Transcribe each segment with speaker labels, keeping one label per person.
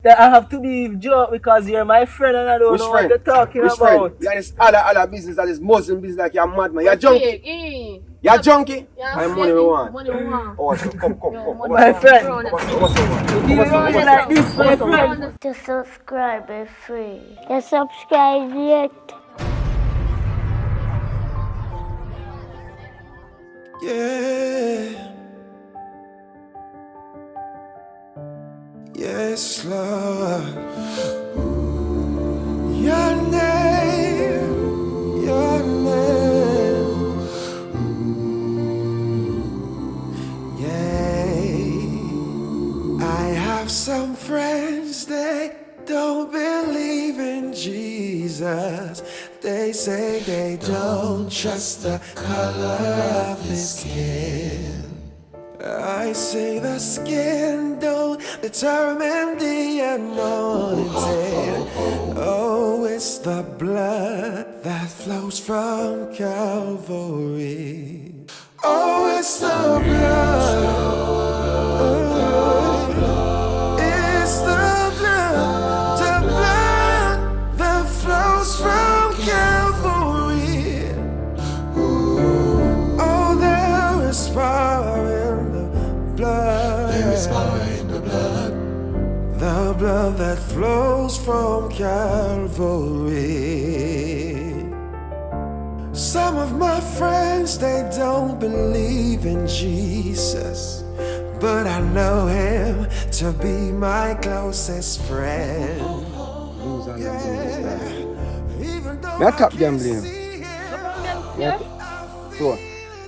Speaker 1: That I have to be joke because you're my friend and I don't
Speaker 2: Which
Speaker 1: know
Speaker 2: friend?
Speaker 1: what you're talking
Speaker 2: Which
Speaker 1: about.
Speaker 2: friend? You this other business, that is Muslim business like you're mad man. You're junkie. You're junkie? I'm money we want.
Speaker 3: Money we want.
Speaker 2: Oh, so come.
Speaker 1: My friend.
Speaker 2: What's
Speaker 1: You don't like this, my friend.
Speaker 4: To subscribe is free. To subscribe yet.
Speaker 5: Yeah. Yes, Lord. Your name. Yeah. I have some friends, they don't believe in Jesus. They say they don't trust the color of his skin. I say the skin don't determine the anointing. Oh, it's the blood that flows from Calvary. Oh, it's the blood. It's the blood that flows from Calvary. Oh, there is power in the blood. There is power in the blood. The blood that flows from Calvary. Some of my friends, they don't believe in Jesus, but I know him to be my closest friend.
Speaker 2: Not top gambling. So,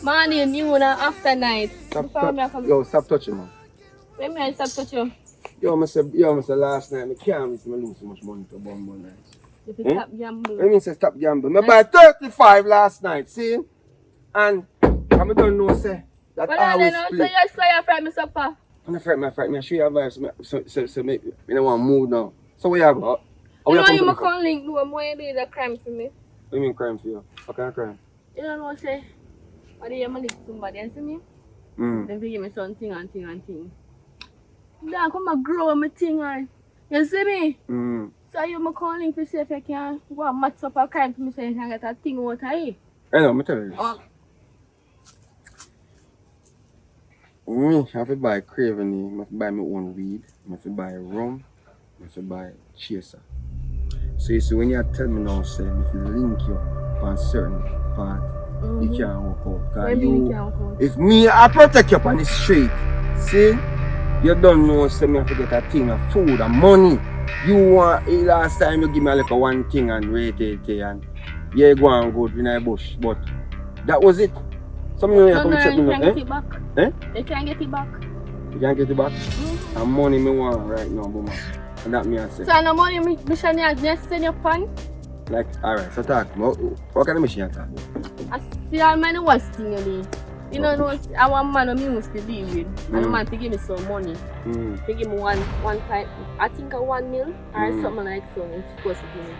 Speaker 3: Morning, noon, and after night.
Speaker 2: stop touching man.
Speaker 3: When I stop touching you,
Speaker 2: I say last night, I can't miss me lose so much money to bumble nights.
Speaker 3: if you stop gambling.
Speaker 2: I mean say stop gambling. I buy 35 last night, see? And I don't know say that
Speaker 3: But
Speaker 2: I always
Speaker 3: so
Speaker 2: split.
Speaker 3: you're friend me suffer.
Speaker 2: I'm not frightened, I show you advice so make me don't want to move now. So where you go?
Speaker 3: You know you can't link do more you do the crime for me.
Speaker 2: What do you mean crime for you? What kind of crime?
Speaker 3: You don't know say I do you link somebody and see me? Then they give me something and thing. Then come and grow my thing right. You see me? So you my calling to see if I can go and match up a crime for me so you can get a thing out of it.
Speaker 2: I know, I'm telling you this. Me, I have to buy craving, I have to buy my own weed, I have to buy rum, I have to buy chaser. So you see, when you tell me now, say, if you link you on certain part, you can't walk out.
Speaker 3: What do you mean you can't walk out?
Speaker 2: If me, I protect you on the street, see, you don't know, say, me have to get a thing of food and money. You want, last time you give me like one thing and wait it, and yeah, go and go in the bush, but that was it. Some you
Speaker 3: can't get it back.
Speaker 2: Eh?
Speaker 3: You can't get it back.
Speaker 2: You can't get it back? And money me want right now, Buma. And that me I say.
Speaker 3: So no money mission you just send your pan?
Speaker 2: Like, alright, so talk. What kind of mission you talk?
Speaker 3: I see all my worst thing you need. You know, our man who me used to be with. And the man to give me some money. To give me one time, I think a 1 mil or something like so. It's supposed to give me.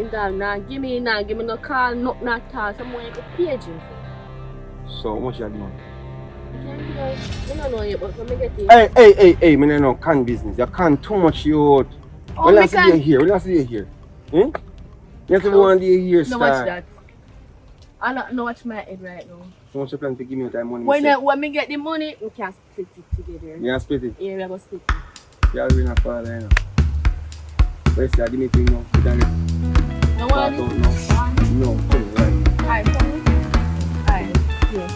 Speaker 3: In that, give me no call, not at someone you could pay him for.
Speaker 2: So, how much you doing?
Speaker 3: I don't know yet, but let me get it.
Speaker 2: Hey, me no can business. You can't too much you. When I see you here, You have to go on the here,
Speaker 3: no, watch that. I don't know watch my head right now.
Speaker 2: So much you plan to give me that money?
Speaker 3: When me get the money, we can split it together.
Speaker 2: You can split it?
Speaker 3: Yeah, we are going to split it.
Speaker 2: You are really not father, you know. Let's say, give me thing now. You can get
Speaker 3: no one
Speaker 2: No, come right.
Speaker 3: Alright, come on. Alright, yeah.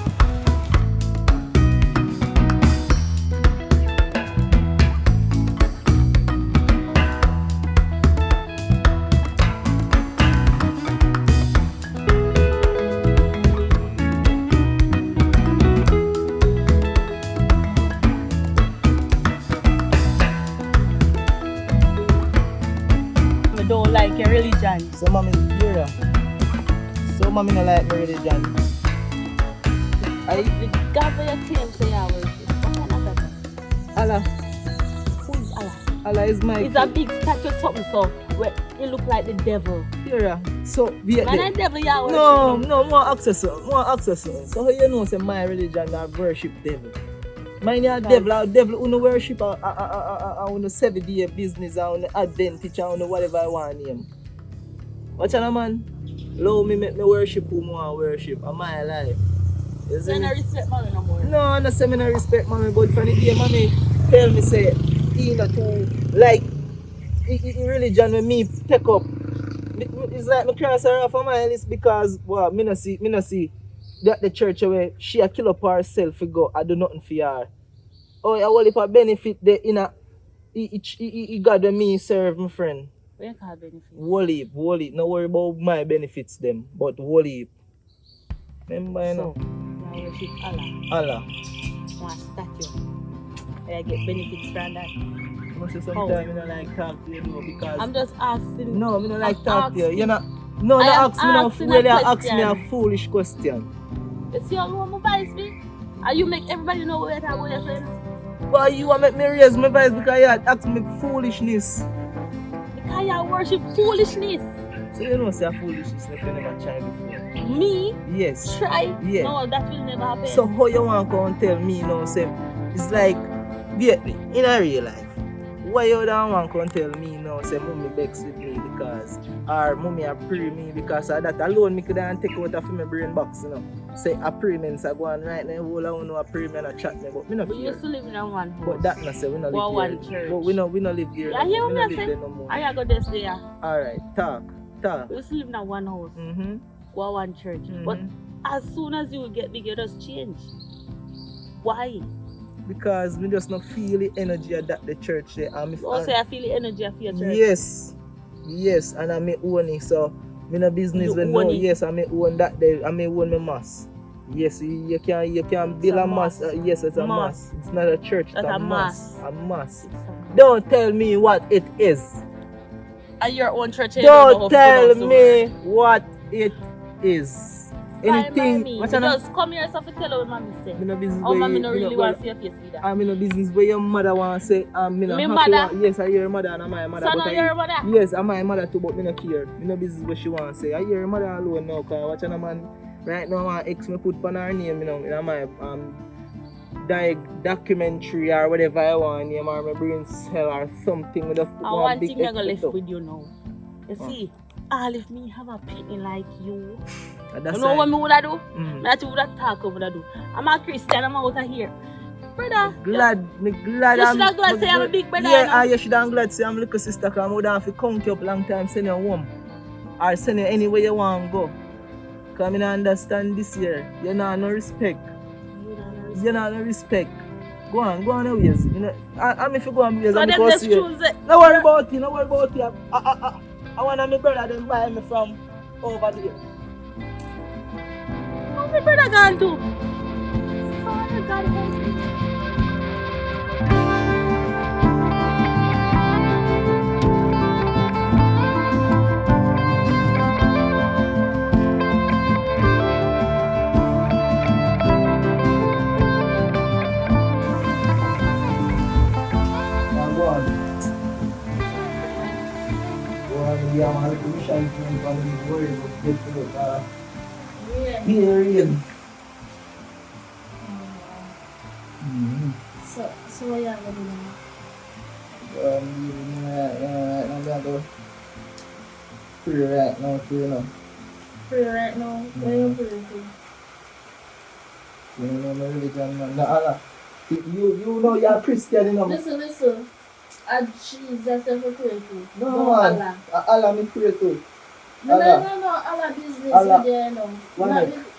Speaker 1: Don't like your religion. So mommy, hear ya. So mommy don't like my religion.
Speaker 3: The God for your claim say you worship. What kind of God?
Speaker 1: Allah.
Speaker 3: Who is Allah?
Speaker 1: Allah is my.
Speaker 3: It's a big statue something so where you look like the devil.
Speaker 1: Hear ya. So be
Speaker 3: Man, the devil you worship.
Speaker 1: No, more access. So how you know say my religion I worship devil? Mine a devil who no worship on the 7-day business on the Adventist on the whatever I want name. Watch out, man. Allow me make me worship who I want worship. On my life. You see
Speaker 3: You
Speaker 1: me?
Speaker 3: don't respect mommy no more.
Speaker 1: No, no say me no respect mommy, but from the day mommy tell me say he not too like religion when me take up. It's like me cross her off on my list because well, me no see that the church where she a kill up herself for go. I do nothing for her. Oh, I will if I benefit the in a he God when me serve my friend.
Speaker 3: Where can I benefit?
Speaker 1: Whole heap. No worry about my benefits them, but whole heap. Remember you know?
Speaker 3: I worship Allah.
Speaker 1: Allah.
Speaker 3: One statue. I get benefits from that.
Speaker 1: Must say sometimes I don't like talk to you though because
Speaker 3: I'm just asking.
Speaker 1: no, I don't like
Speaker 3: I'm
Speaker 1: talk to you.
Speaker 3: asking.
Speaker 1: You're not no,
Speaker 3: I
Speaker 1: not
Speaker 3: am
Speaker 1: ask me no
Speaker 3: asking a
Speaker 1: really ask
Speaker 3: question.
Speaker 1: me a foolish question.
Speaker 3: You see how you want my voice me? And you make everybody know what you're saying?
Speaker 1: Why you want make me raise my voice because you ask me foolishness?
Speaker 3: Because you worship foolishness.
Speaker 1: So you know say foolishness if you never tried before.
Speaker 3: Me?
Speaker 1: Yes.
Speaker 3: Try?
Speaker 1: Yeah.
Speaker 3: No, that will never happen.
Speaker 1: So how you want to come and tell me now say it's like yeah, in a real life. Why you don't want to come and tell me now say mommy begs with me because or mommy a pray me because of that alone me could take out of my brain box, you know. Say a payments are going right now, whole I want to a payment and chat me, but me not
Speaker 3: We
Speaker 1: care.
Speaker 3: used to live in a one house.
Speaker 1: But that not say we not
Speaker 3: Well,
Speaker 1: live
Speaker 3: one
Speaker 1: here.
Speaker 3: church.
Speaker 1: But we not live here.
Speaker 3: Yeah, hear
Speaker 1: we
Speaker 3: me
Speaker 1: not
Speaker 3: say?
Speaker 1: live there no more.
Speaker 3: I go this there.
Speaker 1: Alright, talk.
Speaker 3: We used to live in a one house.
Speaker 1: Mm-hmm.
Speaker 3: Well, one church. But as soon as you get big, you just change. Why?
Speaker 1: Because we just not feel the energy of that the church there. And
Speaker 3: Also, I feel the energy of your church.
Speaker 1: Yes, and I may own it, so me no business
Speaker 3: You
Speaker 1: when
Speaker 3: own
Speaker 1: no.
Speaker 3: it.
Speaker 1: Yes, I may own that there. I may own my mass. Yes, you can build a mass. Yes, it's a mass. It's not a church.
Speaker 3: That's
Speaker 1: it's
Speaker 3: a mass.
Speaker 1: A mass.
Speaker 3: It's a-
Speaker 1: Don't tell me what it is.
Speaker 3: And your own church. You don't know
Speaker 1: Don't
Speaker 3: how
Speaker 1: tell
Speaker 3: to pronounce
Speaker 1: me what it is.
Speaker 3: Fine by
Speaker 1: Anything.
Speaker 3: me.
Speaker 1: What's
Speaker 3: You
Speaker 1: your
Speaker 3: just come here so to tell what mommy say.
Speaker 1: me no business
Speaker 3: Oh,
Speaker 1: where
Speaker 3: mommy
Speaker 1: you-
Speaker 3: no
Speaker 1: me
Speaker 3: really
Speaker 1: well,
Speaker 3: want to see your face with that.
Speaker 1: I'm in a business where your mother want to say me no
Speaker 3: Me
Speaker 1: happy
Speaker 3: mother?
Speaker 1: want- yes, I hear your mother and I'm my mother.
Speaker 3: So
Speaker 1: but
Speaker 3: now
Speaker 1: I-
Speaker 3: your mother?
Speaker 1: Yes, I'm my mother too, but me no care. Me no business what she want to say. I hear your mother alone now, cause watching a man right now want ex me put on her name, you know, in my documentary or whatever I want name or my brain cell or something with a
Speaker 3: And one thing I'm gonna left with you now. You see, all if me have a pitney like you, you know what me woulda do? That you woulda talk over woulda do. I'm a Christian, I'm out of here. Brother,
Speaker 1: glad.
Speaker 3: you should have glad say I'm a big brother.
Speaker 1: Yeah,
Speaker 3: you know?
Speaker 1: you should have glad say I'm a little sister because I would have to count you up long time send you home. Or send you anywhere you want to go. Because I don't understand this year. You know no respect. You know no respect. Go on your ways. You know, I'm if you go on ways,
Speaker 3: So
Speaker 1: I'm
Speaker 3: them
Speaker 1: going to
Speaker 3: just
Speaker 1: see you.
Speaker 3: choose it.
Speaker 1: No worry about you. I want my brother them buy me from over there.
Speaker 3: How my brother gone to? Father God help me.
Speaker 1: Go on, yeah, I'm a little mission from the worry about get to the here.
Speaker 4: So what you have to do now?
Speaker 1: Right now, I'm going to pray right now, you know.
Speaker 4: Pray right now. Where you pray to?
Speaker 1: You know, my religion, man. No, you know you're Christian, you know.
Speaker 4: Listen. Jesus if you pray to.
Speaker 1: No,
Speaker 4: Allah.
Speaker 1: Allah me pray to.
Speaker 4: No,
Speaker 1: Allah.
Speaker 4: Allah business
Speaker 1: Allah.
Speaker 4: with you know.
Speaker 1: One
Speaker 4: Not
Speaker 1: minute.
Speaker 4: the-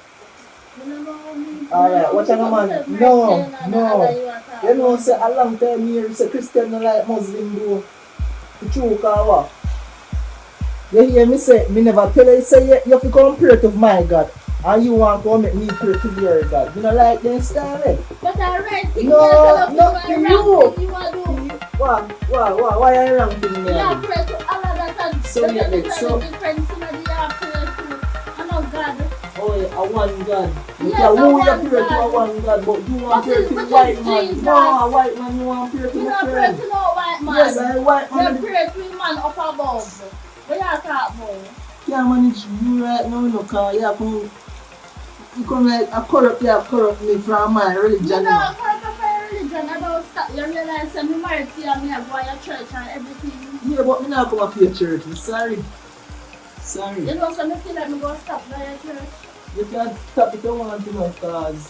Speaker 1: Alright, what's your man? No. You know, say a long time here, say Christian no like Muslim do. The truth or what? You hear me say, me never tell you, say you have to come pray to my God. And you want to make me pray to your God. You know like them style, eh?
Speaker 4: But I right thing.
Speaker 1: No, not for you.
Speaker 4: You are doing.
Speaker 1: Why are you wrong to me?
Speaker 4: Yeah, pray to Allah that and
Speaker 1: So, yeah, so-
Speaker 4: difference in the yeah, pray to I know God.
Speaker 1: Oh, yeah, a one God. You
Speaker 4: Yes,
Speaker 1: can
Speaker 4: a
Speaker 1: who you
Speaker 4: one
Speaker 1: pray to a
Speaker 4: God.
Speaker 1: one God, but you want to pray to
Speaker 4: But
Speaker 1: a white
Speaker 4: it's
Speaker 1: man.
Speaker 4: Jesus.
Speaker 1: No, a white man, you want to pray to
Speaker 4: You
Speaker 1: my
Speaker 4: don't pray
Speaker 1: friend.
Speaker 4: to no white man.
Speaker 1: Yes, a white
Speaker 4: You
Speaker 1: man.
Speaker 4: pray to a man up above. What you talk about?
Speaker 1: Can't manage you right now, no, because you come like a corrupt me from my religion.
Speaker 4: You know, corrupt your
Speaker 3: stop. You realize I'm married to you and me I go to your church and everything.
Speaker 1: Yeah, but me not come up to your church. I'm sorry. Sorry.
Speaker 3: You know, so I feel like I'm going to stop by your church.
Speaker 1: You can stop if you want to know, cause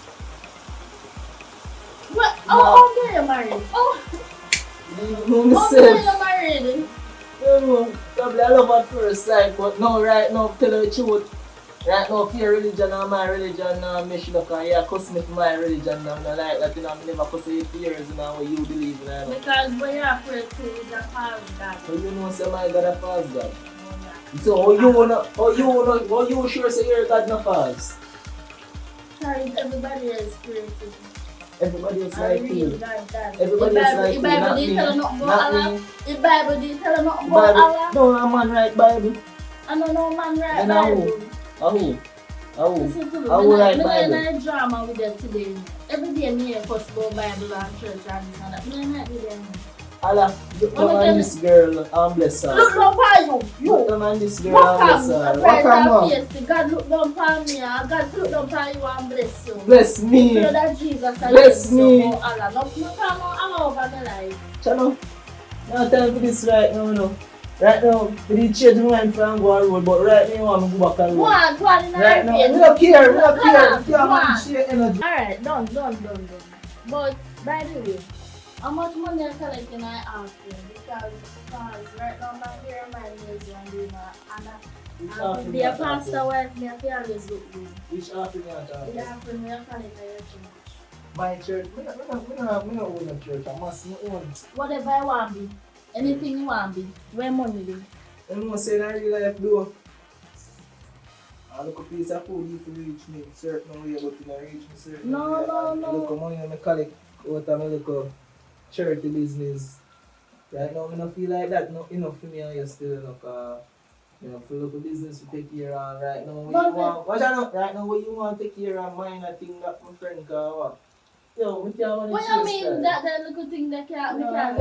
Speaker 3: What? Oh, okay, you're married. Oh,
Speaker 1: you know
Speaker 3: okay,
Speaker 1: myself.
Speaker 3: you're married.
Speaker 1: You know, probably I love at first sight, but no, right now, tell you the truth. Right now, for your religion and my religion, me look and you cuss me for my religion. I'm not like that, you know, I never cuss you for yours, you know, what you believe in. You know.
Speaker 3: Because when you're afraid to is a false God.
Speaker 1: So you know, say my God a false God. So how you sure say your God not false?
Speaker 3: Because everybody is spiritual.
Speaker 1: Everybody is like you.
Speaker 3: Everybody
Speaker 1: Everybody is like you, not me. Not me.
Speaker 3: The Bible didn't tell you nothing about Allah.
Speaker 1: No, I'm man right Bible.
Speaker 3: I don't know man right
Speaker 1: And
Speaker 3: Bible. Listen to me.
Speaker 1: I will write
Speaker 3: I'm
Speaker 1: Bible.
Speaker 3: in a drama with them today. Every day me hear first about Bible and church and this and that. I'm not with them.
Speaker 1: Allah, look down on this girl and bless her.
Speaker 3: Look down upon you.
Speaker 1: Look down on this girl
Speaker 3: What
Speaker 1: and bless her.
Speaker 3: come?
Speaker 1: What come on?
Speaker 3: God look down upon me and God look down upon you and bless you.
Speaker 1: Bless me.
Speaker 3: Pray that Jesus
Speaker 1: Bless me.
Speaker 3: you. Allah. No come on Allah over my life.
Speaker 1: Chano, no time for this right now, no. Right now, we need to change my mind from go on road, but right now I want to go back on road.
Speaker 3: Go on in the
Speaker 1: Right now,
Speaker 3: airplane.
Speaker 1: we don't care, we don't care.
Speaker 3: Go
Speaker 1: We can't
Speaker 3: on.
Speaker 1: manage share energy.
Speaker 3: Alright, done. But by the way, how much money I collect in I ask you? Because right now my hair my nails and doing and be a pastor wife, me I feel always look good.
Speaker 1: Which after me at
Speaker 3: The after me I collect your church.
Speaker 1: my church, we don't own a church, I must not own.
Speaker 3: Whatever I want be, anything you want be, where money be.
Speaker 1: You know, say in real life, though, I look a piece of food you can reach me certain way, but you don't reach me certain
Speaker 3: No.
Speaker 1: way. I look at money and I collect out of my little charity business. Right now, I don't feel like that enough for me and you still look, for local business to take care of. Right now, right now, what you want to take care of, mine, I think that my friend can what? Yo, we can't manage
Speaker 3: What you mean that the little thing that can't get no
Speaker 1: yeah,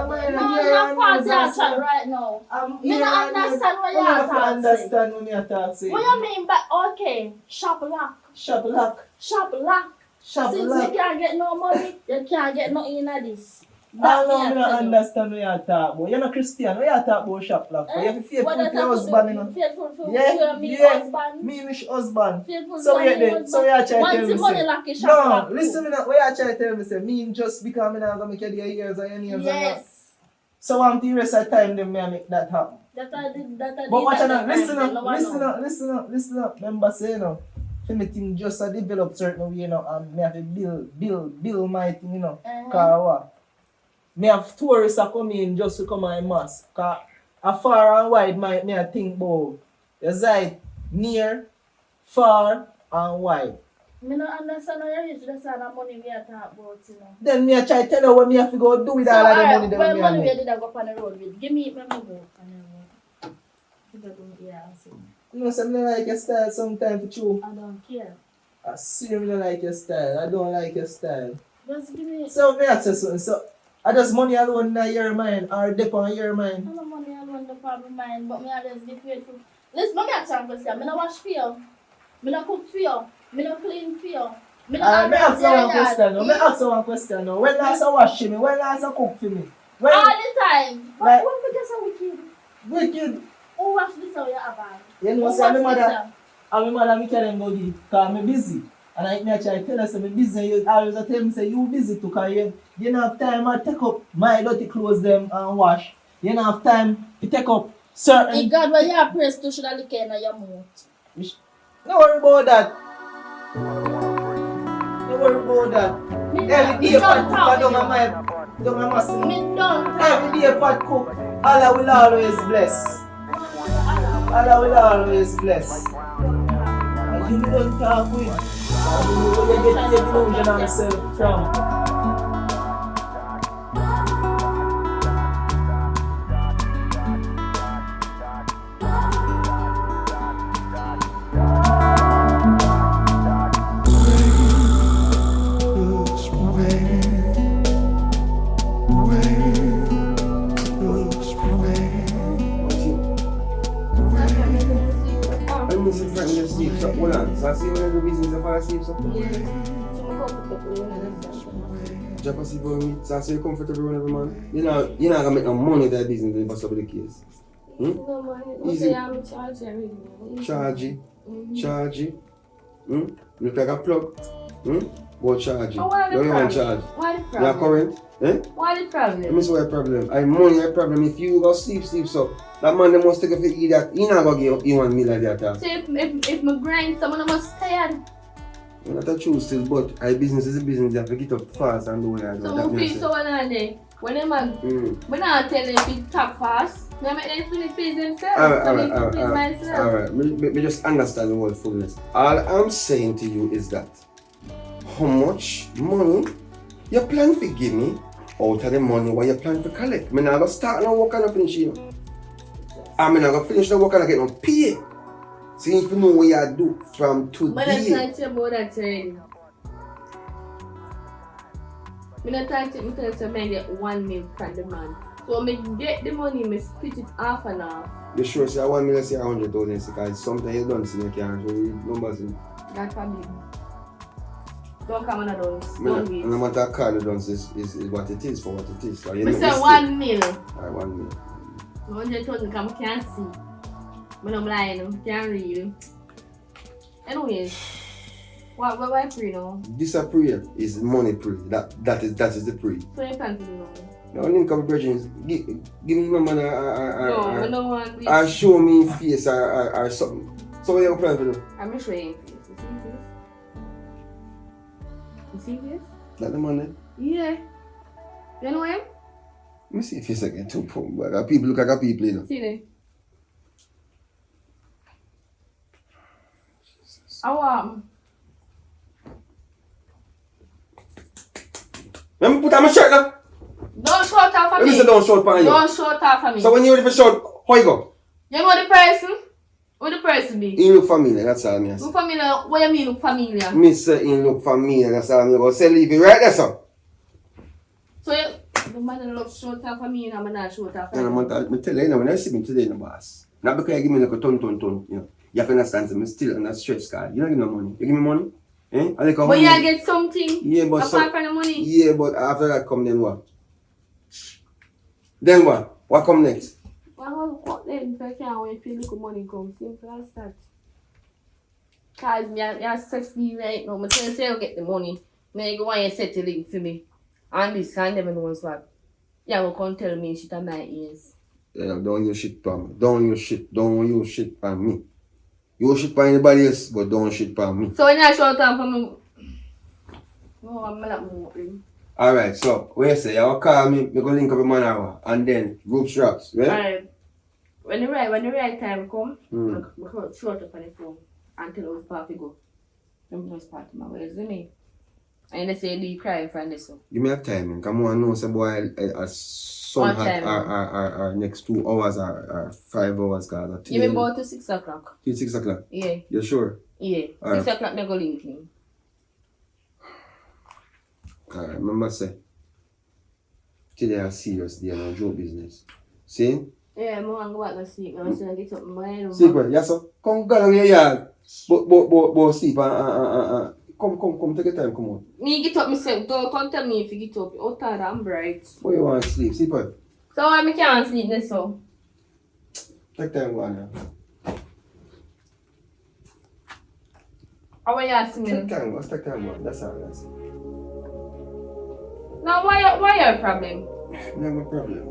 Speaker 3: money?
Speaker 1: man,
Speaker 3: No,
Speaker 1: yeah,
Speaker 3: you're part
Speaker 1: yeah,
Speaker 3: of that right now.
Speaker 1: Me
Speaker 3: don't understand what you're
Speaker 1: I
Speaker 3: talking.
Speaker 1: understand when you're talking.
Speaker 3: What you mean by okay, shop lock?
Speaker 1: Shop lock.
Speaker 3: Shop lock.
Speaker 1: Shop
Speaker 3: Since
Speaker 1: lock.
Speaker 3: you can't get no money, you can't get nothing in this.
Speaker 1: I don't understand what you're talking about. You're not Christian. What you're talking about shop lock? You have to faithful to your husband, you know.
Speaker 3: Faithful for me husband.
Speaker 1: Me and my husband.
Speaker 3: Faithful
Speaker 1: So
Speaker 3: for
Speaker 1: you're
Speaker 3: me
Speaker 1: there.
Speaker 3: husband.
Speaker 1: So you're trying to tell
Speaker 3: Once
Speaker 1: me
Speaker 3: the money
Speaker 1: say,
Speaker 3: lock is shop lock.
Speaker 1: no, listen me now. What you're trying to tell me say, me just because I'm not going to make your ears and your nails and that.
Speaker 3: Yes.
Speaker 1: So I'm the rest of the time then I make that happen.
Speaker 3: That I did.
Speaker 1: But watch out, listen up. Remember say, you know, for me thing just a develop certain way, you know, and me have to build my thing, you know. Cause what? Me have tourists that come in just to come and mass. Cause far and wide me I think about. It's like near, far and wide.
Speaker 3: Me don't understand how you reach the side of money we are talking about, you know.
Speaker 1: Then me I try to tell you what me have to go do with all of the money that
Speaker 3: well,
Speaker 1: me
Speaker 3: money
Speaker 1: have
Speaker 3: we
Speaker 1: make.
Speaker 3: did I go up on the road with. Give me go on the road. Yeah, I see.
Speaker 1: You know, so I don't like your style sometimes for you.
Speaker 3: I don't care.
Speaker 1: I seriously don't like your style. I don't like your style.
Speaker 3: Just give me.
Speaker 1: So me ask you something. So I just money alone in your mind or dip on your mind?
Speaker 3: I don't money alone the problem mine, but me I just be faithful. Listen, me ask you a question. Me no wash for you. Me no cook for you. Me no clean for you. Me no
Speaker 1: Me ask you one question now. Me ask you one question now. When last you wash for me? When last you cook for me? When?
Speaker 3: All the time. But
Speaker 1: Like-
Speaker 3: when we get so wicked,
Speaker 1: Wicked.
Speaker 3: who wash this out your abang?
Speaker 1: You know,
Speaker 3: Who
Speaker 1: say
Speaker 3: wash
Speaker 1: my
Speaker 3: this
Speaker 1: mother,
Speaker 3: out?
Speaker 1: and my mother me can't go do because I'm busy. And I try to tell her, say, I'm busy. And you always tell me, say, you busy too, because you don't have time to take up my dirty clothes them and wash. You don't have time to take up certain...
Speaker 3: Hey God, when you are pressed to should have lick in your mouth.
Speaker 1: Don't worry about that. Don't worry about that. Every day pot cook, I don't mind. Don't mind myself.
Speaker 3: Me don't.
Speaker 1: Every day pot cook, Allah will always bless. Allah will always bless. And you don't talk with. And you know where you get your delusion on yourself from.
Speaker 2: So, hold on. So, I see when the business of our sleep, so.
Speaker 3: Yes. So, me comfortable when I understand.
Speaker 2: Drop a seat for me. So you're comfortable around every man. You're not gonna make no money with that business if that's the case.
Speaker 3: No money.
Speaker 2: Easy.
Speaker 3: I'm charge everything.
Speaker 2: Charge it. Look like a plug. Go charge it.
Speaker 3: Oh, why the
Speaker 2: You want
Speaker 3: problem?
Speaker 2: charge?
Speaker 3: Why the
Speaker 2: You're
Speaker 3: problem?
Speaker 2: current? Eh?
Speaker 3: Why the
Speaker 2: Let me
Speaker 3: problem?
Speaker 2: see what your problem. I money a problem. If you go sleep so that man they must take a fit eat that. He not gonna give you 1 million at all.
Speaker 3: So if my grind, someone must tired.
Speaker 2: Well, that's true still, but our business is a business. You have to get up fast and do what you do.
Speaker 3: So
Speaker 2: That
Speaker 3: we
Speaker 2: means
Speaker 3: feel so one day. When them man, when I tell them to tap fast, they make them feel it please themselves.
Speaker 2: Alright. Me just understand the word fullness. All I'm saying to you is that how much money you plan to give me out of the money what you plan to collect. I'm not going to start no work and finish you. I'm not going to finish the work and get no pay. So if you know what you do from
Speaker 3: But I'm
Speaker 2: today.
Speaker 3: trying to about that already. I'm not trying to make get 1 million from the man. So I get the money, I split it half and half.
Speaker 2: You sure say 1 million say 100,000 because sometimes you don't see you can't read numbers in.
Speaker 3: That's probably. Don't come on a dance.
Speaker 2: No
Speaker 3: Don't wait.
Speaker 2: matter how card you dance is what it is for what it is. Like, you
Speaker 3: I
Speaker 2: know,
Speaker 3: say 1 million.
Speaker 2: Alright, 1 million.
Speaker 3: 100,000 come can't see. But I'm lying, can't read. Anyways, why pray now?
Speaker 2: This a prayer is money prayer. That is the prayer.
Speaker 3: So you can't do now.
Speaker 2: Now link up with brethren. Give me my money
Speaker 3: No, I don't want this.
Speaker 2: or show me face or something. So what you plan to do?
Speaker 3: I'm showing you face. You see this?
Speaker 2: That the money?
Speaker 3: Yeah. You know him?
Speaker 2: Let me see if it's like 2 pounds. But people look like a people, you know.
Speaker 3: See there. How
Speaker 2: Let me put on my shirt now.
Speaker 3: Don't show it off for
Speaker 2: Let
Speaker 3: me.
Speaker 2: me say don't show it on you.
Speaker 3: Don't show it off for me.
Speaker 2: So when you're ready for short, how you go?
Speaker 3: You know the person? What the person be?
Speaker 2: He look familiar, that's all me say.
Speaker 3: Look familiar. What you mean look familiar?
Speaker 2: Me say he look familiar, that's all me go. Say leave it right there, sir.
Speaker 3: So you, the man look show it off for me and I'm not show it off for
Speaker 2: And
Speaker 3: you.
Speaker 2: I'm tell you, you know, when I see me today, no boss. Not because you give me like a ton, you know. You have to understand, so I'm still on that stress card. You don't give me no money. You give me money? Eh? I like
Speaker 3: But
Speaker 2: money.
Speaker 3: you get something
Speaker 2: Yeah, but
Speaker 3: apart from the money.
Speaker 2: Yeah, but after that come then what? Then what? What come next?
Speaker 3: Well, what then? If I can't wait for the money come. Simple as that. Cause you stress me right now. I tell you say you get the money. Then you go and you settle it for me. And this and them knows what. You will come tell me shit on my ears.
Speaker 2: Yeah, don't use shit for me. Don't use shit for me. You shit for anybody else, but don't shit for me.
Speaker 3: So when you show time for me, no, I'm not moving.
Speaker 2: Alright, so what you say? You will call me, we go link up with man hour, and then group straps, right?
Speaker 3: Alright. When the right time come, I show it up on the phone and tell us part to go. I'm just part of my way, isn't it? And they say, do you cry for this one?
Speaker 2: Give me a timing. Come on, know say boy, some
Speaker 3: What time?
Speaker 2: our next 2 hours or 5 hours, cause
Speaker 3: Give me about to 6 o'clock.
Speaker 2: till 6 o'clock.
Speaker 3: Yeah.
Speaker 2: You sure?
Speaker 3: Yeah.
Speaker 2: Alright.
Speaker 3: 6 o'clock they go link me.
Speaker 2: Alright, remember say today a serious day, no joke business. See?
Speaker 3: Yeah, I'm going to go back to sleep. I'm going to get up my mind.
Speaker 2: Secret, yes sir. Come go down your yard. But sleep come take your time, come on.
Speaker 3: Me get up myself. Don't tell me if you get up. You're tired and bright.
Speaker 2: Why you want to sleep? Secret.
Speaker 3: So why I can't sleep this so?
Speaker 2: Take time go on now.
Speaker 3: How are you asking me?
Speaker 2: Take time go on. That's all that's it.
Speaker 3: Now why your problem?
Speaker 2: No my problem.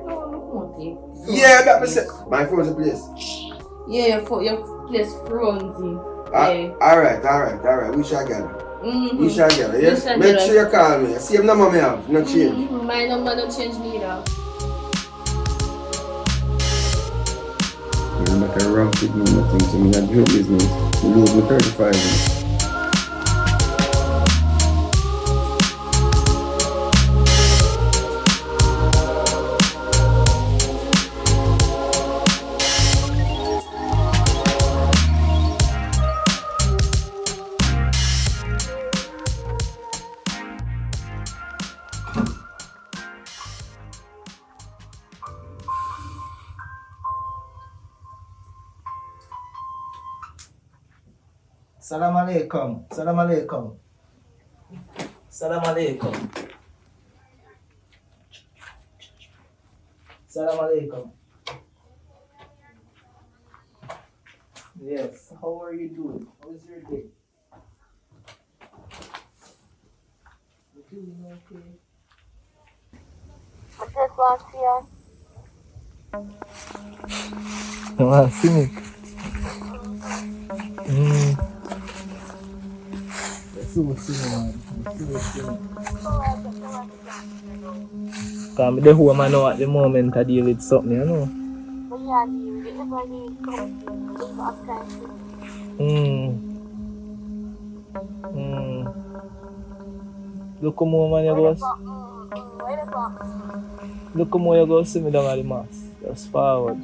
Speaker 3: No, I'm not wanting.
Speaker 2: Yeah, that was it. My phone's a place.
Speaker 3: Yeah, your place frozen. Yeah.
Speaker 2: Alright. We shall gather. We shall gather,
Speaker 3: We
Speaker 2: yes?
Speaker 3: shall
Speaker 2: Make
Speaker 3: gather.
Speaker 2: sure you call me. See if number me have, no change.
Speaker 3: My number don't change neither.
Speaker 2: You make a rough with me, nothing to me, a joke business. You lose me 35.
Speaker 1: Salam alaikum. Salam alaikum. Salam alaikum. Yes, how are you doing? How is your day? You doing okay?
Speaker 4: I just want to see you.
Speaker 1: You want to see me? See me, man. See me. Because I'm the home I know at the moment I deal with something, you know.
Speaker 4: But yeah, you get the money, come upstairs.
Speaker 1: Look how man you go. Look how you go see me down at the mass. Just forward.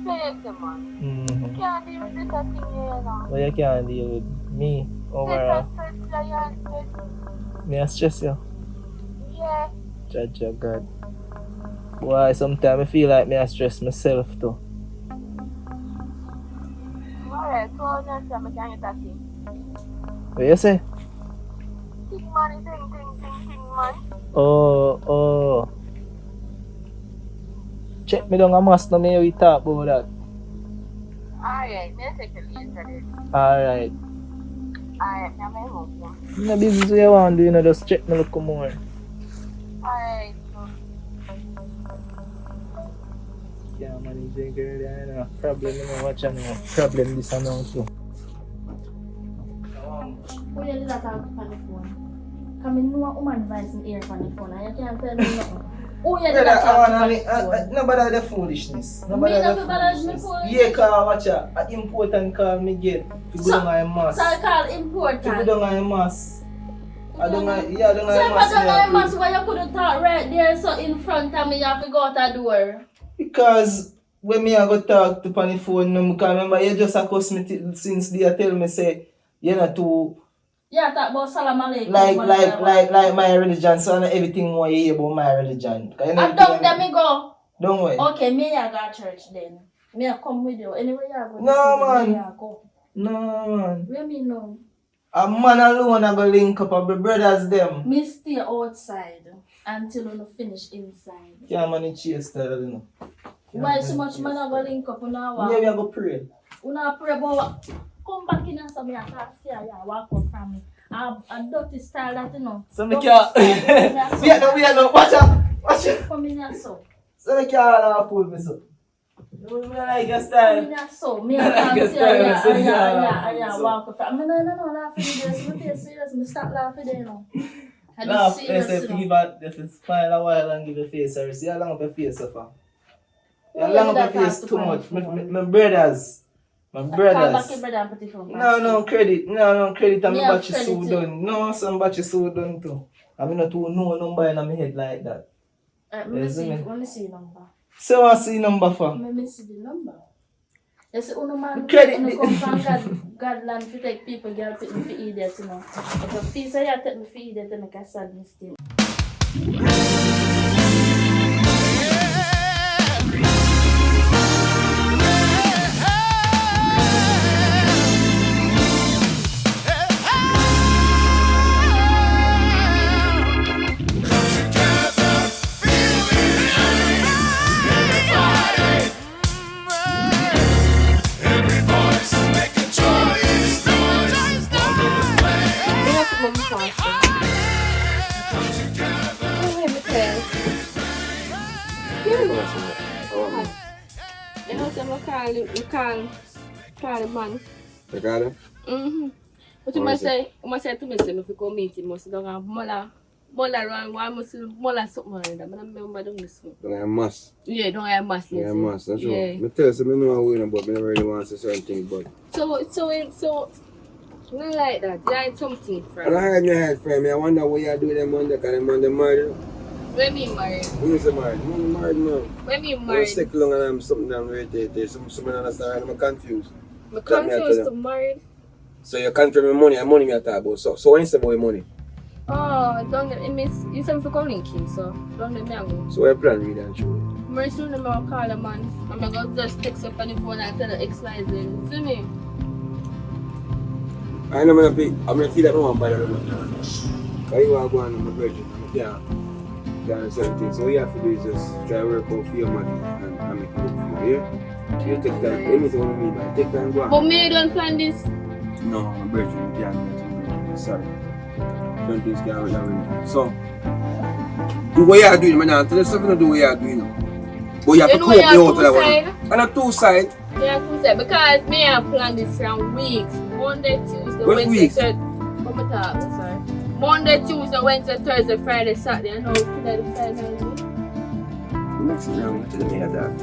Speaker 4: Seriously, man. You can't deal with this thing here now.
Speaker 1: But you can't deal with me over. Me I stress you.
Speaker 4: Yeah.
Speaker 1: Judge God. Why sometimes I feel like me I stress myself too.
Speaker 4: Alright, so next time I can get that thing.
Speaker 1: What you say?
Speaker 4: Thing money, thing, man.
Speaker 1: Oh. Check me down a mass now me we talk about that.
Speaker 4: Alright, let's take a later then.
Speaker 1: Alright.
Speaker 4: Alright, now my home.
Speaker 1: No business you want to do, you know, just check me look more.
Speaker 4: Alright, so.
Speaker 1: Yeah, manage the girl there, you know. Problem, you know, watch and know. Problem this and now too.
Speaker 3: Who you do that on the phone? Come in, no woman voice in ear on the phone, and you can't tell me nothing. Who you do that on the phone?
Speaker 1: Nobody the foolishness. Nobody
Speaker 3: Me
Speaker 1: the
Speaker 3: not be bad
Speaker 1: foolishness.
Speaker 3: me foolishness.
Speaker 1: Yeah, cause watch out. An important call me get. If you go down on mass.
Speaker 3: So I call
Speaker 1: If you
Speaker 3: important.
Speaker 1: go down on mass. I don't know. Yeah, I don't
Speaker 3: So if I
Speaker 1: know.
Speaker 3: don't know mass, why you couldn't talk right there, so in front of me, you have to go out the door?
Speaker 1: Because when me I go talk to on the phone, no, because remember you just accused me since they tell me say you're not too
Speaker 3: Yeah, talk about salam alaikum.
Speaker 1: like my religion, so not everything what you hear about my religion.
Speaker 3: And don't let me go.
Speaker 1: Don't worry.
Speaker 3: Okay, me I go to church then. Me I come with you. Anyway, you go.
Speaker 1: No, man.
Speaker 3: Me I go.
Speaker 1: No man.
Speaker 3: Where me know?
Speaker 1: A man alone I go link up with my brothers them.
Speaker 3: Me stay outside until we finish inside.
Speaker 1: Can't manage chase style, you know.
Speaker 3: Why so much man I go link up on our
Speaker 1: Yeah, we are go pray.
Speaker 3: Una pray about come back in and so me I can't see ya walk up from me. A dirty style that you know.
Speaker 1: So me can't. Yeah, no. Watch out.
Speaker 3: Come in here so.
Speaker 1: So me can't pull me so. You like your style.
Speaker 3: Come in here so. Me I can't see ya walk up from me. No, laugh at this. Me feel serious. Me stop laughing there now.
Speaker 1: Laugh, they say give out, they say smile a while and give a face or see how long of a face so far. How long of a face too much. My brothers.
Speaker 3: Call back your brother and put it from
Speaker 1: No credit. I'm batch so done. No, some batch so done too. I'm not too know number in my head like that.
Speaker 3: Let me see the number.
Speaker 1: So I see number for.
Speaker 3: Let me see the number. You see, uno man,
Speaker 1: Credit.
Speaker 3: uno come from God land to take people, girl, put me for idiots, you know. If you feel so you take me for idiots, you make a sad mistake. You can't call the man.
Speaker 2: You got him?
Speaker 3: But you must say to me, say, if you go meet him, must don't have mola run, why must mola something like that? I don't remember doing this.
Speaker 2: Don't have mass.
Speaker 3: Yeah, don't have mass.
Speaker 2: Don't have mass, that's true.
Speaker 3: Yeah.
Speaker 2: I tell you, I know I'm winning, but I never really want to say certain things, but...
Speaker 3: So, not like that. You had something
Speaker 2: I
Speaker 3: from
Speaker 2: don't have your head from me. I wonder what you do them Monday, because them Monday married.
Speaker 3: when me married.
Speaker 2: Who is married? I'm married now.
Speaker 3: When me
Speaker 2: I'm
Speaker 3: married.
Speaker 2: stick long and I'm something down right there. Some understand, I'm confused.
Speaker 3: I'm confused to married.
Speaker 2: So you can't tell me money, and money me I talk about. So when you say about money?
Speaker 3: Oh, don't get me. You said me to go link him, so don't let me go.
Speaker 2: So what you plan really and true?
Speaker 3: I'm soon I'm gonna call a man. I'm gonna just text up on the phone and tell the XYZ. See me?
Speaker 2: I know I'm gonna feel like I want to buy the money. Because you are going on my budget. I can't certain things. So what you have to do is just try to work out for your money and make it work for you. Yeah? You take time. Anything you need, man. Take time, go on.
Speaker 3: But me don't plan this.
Speaker 2: No, my budget, you can't do it. Sorry. Certain things can't really arrange. So, do what you are doing, man. Tell yourself you don't do what you are doing. But you have to
Speaker 3: know
Speaker 2: cope
Speaker 3: you have
Speaker 2: out
Speaker 3: two
Speaker 2: that one.
Speaker 3: side?
Speaker 2: And a two side.
Speaker 3: Yeah, two side. Because me have planned this from weeks. Monday, Tuesday,
Speaker 2: What
Speaker 3: Wednesday,
Speaker 2: weeks?
Speaker 3: Thursday. What am I talking, sorry? Monday, Tuesday, Wednesday, Thursday, Friday, Saturday. I know today the Friday.
Speaker 2: Next thing I'm going to hear that.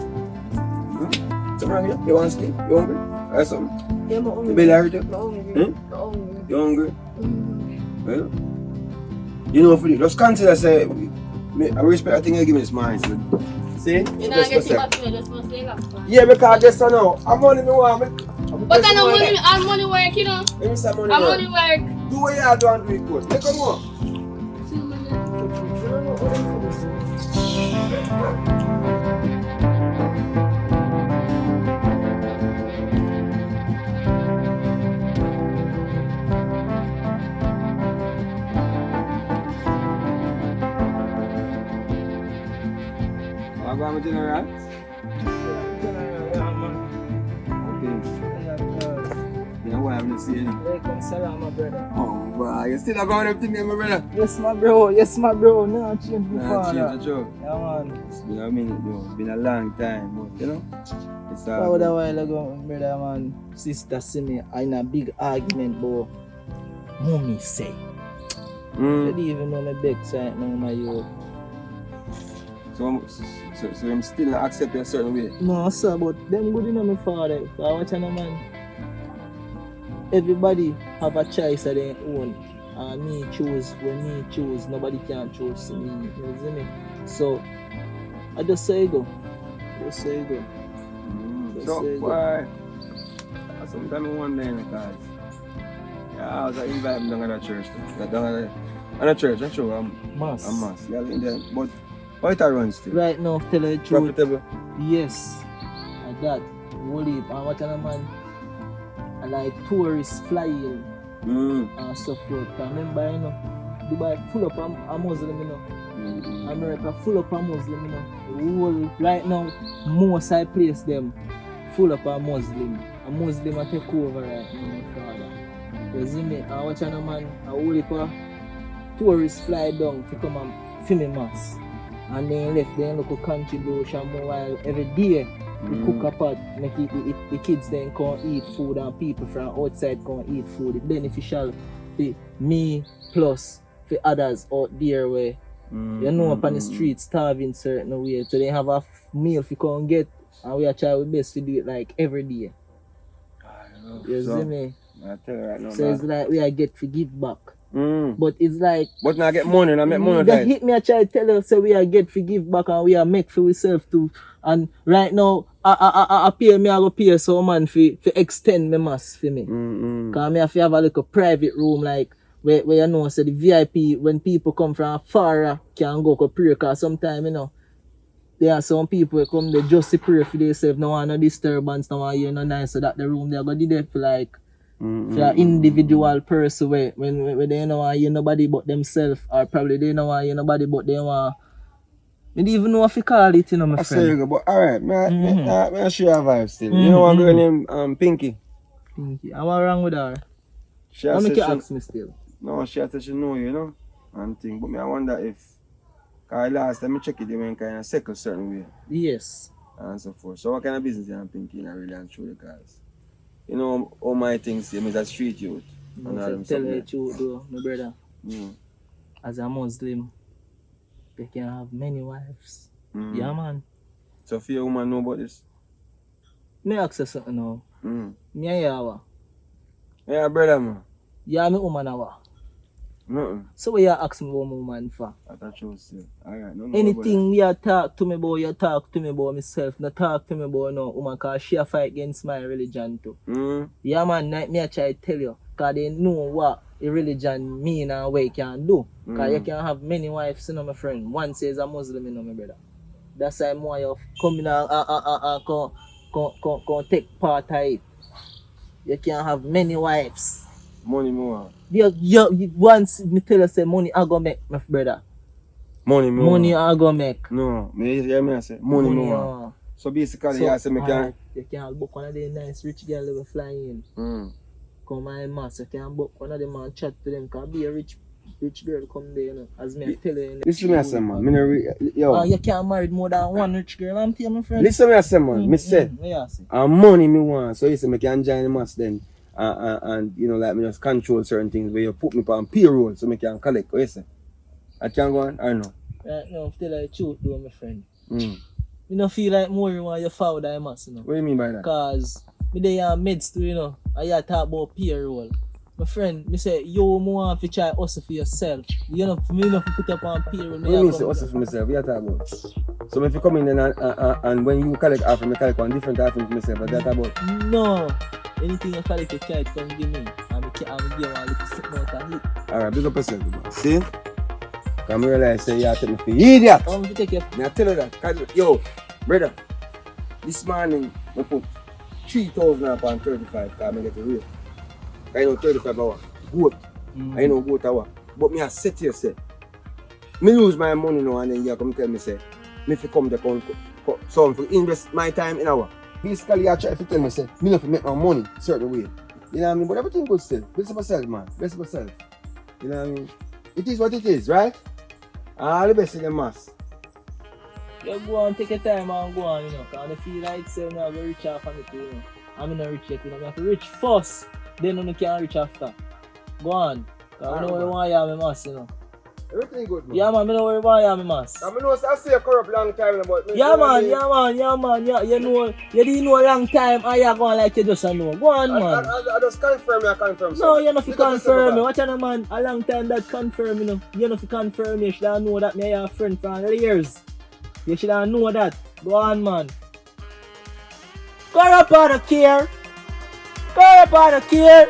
Speaker 2: Something wrong here? You want to sleep? You hungry? Or something?
Speaker 3: Yeah, I'm
Speaker 2: You
Speaker 3: hungry.
Speaker 2: belly hurt you?
Speaker 3: I'm hungry.
Speaker 2: Hmm?
Speaker 3: I'm hungry.
Speaker 2: You hungry?
Speaker 3: Mm.
Speaker 2: Well, you know, for you, just consider, say, I respect the thing you give me this morning. So. See?
Speaker 3: You know, I get you back here, just must say that.
Speaker 2: Yeah, because just now, I'm only me want me.
Speaker 3: But I know money, I'm money work, you know.
Speaker 2: Let me say money
Speaker 3: I'm
Speaker 2: work.
Speaker 3: money work.
Speaker 2: Do what you do and do it good. Make come on. I'm going to dinner, right? Yeah, what I'm saying.
Speaker 1: Alaikum salam, my brother.
Speaker 2: Oh, wow, you still going up to me, my brother?
Speaker 1: Yes, my bro. Yes, my bro. No, change my
Speaker 2: Nah,
Speaker 1: father.
Speaker 2: change the joke.
Speaker 1: Yeah, man.
Speaker 2: It's been a minute, though. It's been a long time, but you know, it's
Speaker 1: About a while ago, brother, man. Sister see me in a big argument, but mommy say. I don't even know my backside now, my youth.
Speaker 2: So I'm still not accept you a certain way.
Speaker 1: No, sir, but them good enough, my father. So I watch a man. Everybody have a choice of their own. And me choose when me choose. Nobody can choose me. You see me? So I just say go. Just say go. Just
Speaker 2: So
Speaker 1: say go.
Speaker 2: why? Sometimes I wonder because I was invite me down to the church. Down at the church, that's true.
Speaker 1: Mass.
Speaker 2: I'm mass. Yeah, in there. But why it runs still?
Speaker 1: Right now, tell you the truth.
Speaker 2: Profitable.
Speaker 1: Yes. And that. Holy. And watch a man. And like tourists flying. And so forth. Remember, you know, Dubai full up a Muslim, you know. America full up a Muslim, you know. The whole, right now, most I place them full up a Muslim. A Muslim a take over right now, my father. You see me? I watch a man, a whole heap of tourists fly down to come and film mass. And then left them local contribution more while every day. We cook a pot, make the kids then come eat food and people from outside come eat food. It's beneficial for me plus for others out there where you know up on the street starving certain way. So they have a meal if you can't get and we are trying our best to do it like every day. You see me?
Speaker 2: I tell you right now.
Speaker 1: So it's like we are get to give back. But it's like
Speaker 2: But now I get money and I make money.
Speaker 1: they hit me, I try to tell us so we are get to give back and we are make for ourselves too. And right now I pay me, I go pay some man for extend my mass for me. Cause me have to have a little private room like where you know so the VIP when people come from far can go to pray cause sometimes you know there are some people who come there just to pray for themselves, no want no disturbance, no want hear no noise, so that the room they're gonna do there for like for an individual person where when they don't want hear nobody but themselves or probably they don't want hear nobody but they want I don't even know what to call it, you know, my
Speaker 2: I
Speaker 1: friend.
Speaker 2: say you go, but alright, I share a vibe still. You know one girl named Pinky?
Speaker 1: Pinky. And what wrong with her?
Speaker 2: She
Speaker 1: How
Speaker 2: has
Speaker 1: make
Speaker 2: said
Speaker 1: you
Speaker 2: she,
Speaker 1: ask me still?
Speaker 2: no, she has said she know you know, and thing. But me I wonder if, cause last time I check it, you went kind of sick a certain way.
Speaker 1: Yes.
Speaker 2: And so forth. So what kind of business you have Pinky in really and true because, you know, all my things here is a street youth. And all them
Speaker 1: Tell you the
Speaker 2: something.
Speaker 1: truth though, my brother. As a Muslim, they can have many wives. Yeah, man.
Speaker 2: So for your woman know about this?
Speaker 1: Me ask you something now. Me and you
Speaker 2: Yeah, brother man.
Speaker 1: yeah, me woman awa.
Speaker 2: Nothing.
Speaker 1: So what you ask me about my woman for?
Speaker 2: That's true still. Alright, no
Speaker 1: Anything you talk to me about, you talk to me about myself. Not talk to me about no woman cause she a fight against my religion too. Yeah man, me I try to tell you. Cause they know what a religion mean and what it can do. Cause you can have many wives, you know my friend. One says a Muslim, you know my brother. That's why more you come in and come take part of it. You can have many wives.
Speaker 2: Money me want.
Speaker 1: Once me tell you say money I go make, my brother.
Speaker 2: Money me
Speaker 1: Money
Speaker 2: want.
Speaker 1: I go make.
Speaker 2: No, me hear me say money me want. So basically, I say me can.
Speaker 1: You can book one of the nice rich girl that will fly in. Come my mass, you can book one of them and chat to them. Can be a rich girl come there, you know. As me I tell you.
Speaker 2: Listen me I say man, me no yo.
Speaker 1: You can't marry more than one rich girl. I'm telling my friend.
Speaker 2: Listen me I say man, me say. And money me want, so you say me can join the mass then. And you know like me just control certain things where you put me on payroll so me can collect. What you say? I can go on or no?
Speaker 1: Right now, tell you the truth though, my friend. You don't feel like more you want your father I must, you know.
Speaker 2: What do you mean by that?
Speaker 1: Because me there in meds too, you know. I hear talk about payroll. My friend, me say you want to try hustle for yourself. You know, for me not to put up on payroll.
Speaker 2: What do you mean say hustle for myself? What you talk about? So if you come in and when you collect half, me collect one different half for myself, what that about?
Speaker 1: No. Anything you collect you can't come give me. I'm give you one little sitting out of it.
Speaker 2: Alright, big up yourself, man. See? Because I realize say you take me for idiot.
Speaker 1: I'm going to take you.
Speaker 2: I tell you that. Yo, brother, this morning I put 3,000 upon 35 because I get the rate. I know 35 hours. Goat. I know goat hour. But me I set here say, me lose my money now and then you come tell me say, me if you come to so I'm to invest my time in hour. Basically I try to tell me say, me not to make my money certain way. You know what I mean? But everything good still. Bless myself, man. Bless myself. You know what I mean? It is what it is, right? All the best in the mass.
Speaker 1: You go and take your time and go on, you know. Because I feel like saying I'm going to reach out for me too, you know. I'm not rich yet, you know. I have to reach first, then you can reach after. Go on. Because I know where you want to have my mass, you know.
Speaker 2: Everything good, man.
Speaker 1: Yeah, man, I know where you want to have my mass.
Speaker 2: I know I say corrupt long time, but
Speaker 1: Yeah, man. Yeah, you know, you didn't know a long time, and you're going like you just know. Go on, man.
Speaker 2: I just confirm, I confirm.
Speaker 1: No, you're not to confirm me. Watch out, man. A long time that confirm, you know. You're not to confirm me. You should have know that me and your friend for years. You should have know that. Go on, man. Go up on the care. Go up on the care.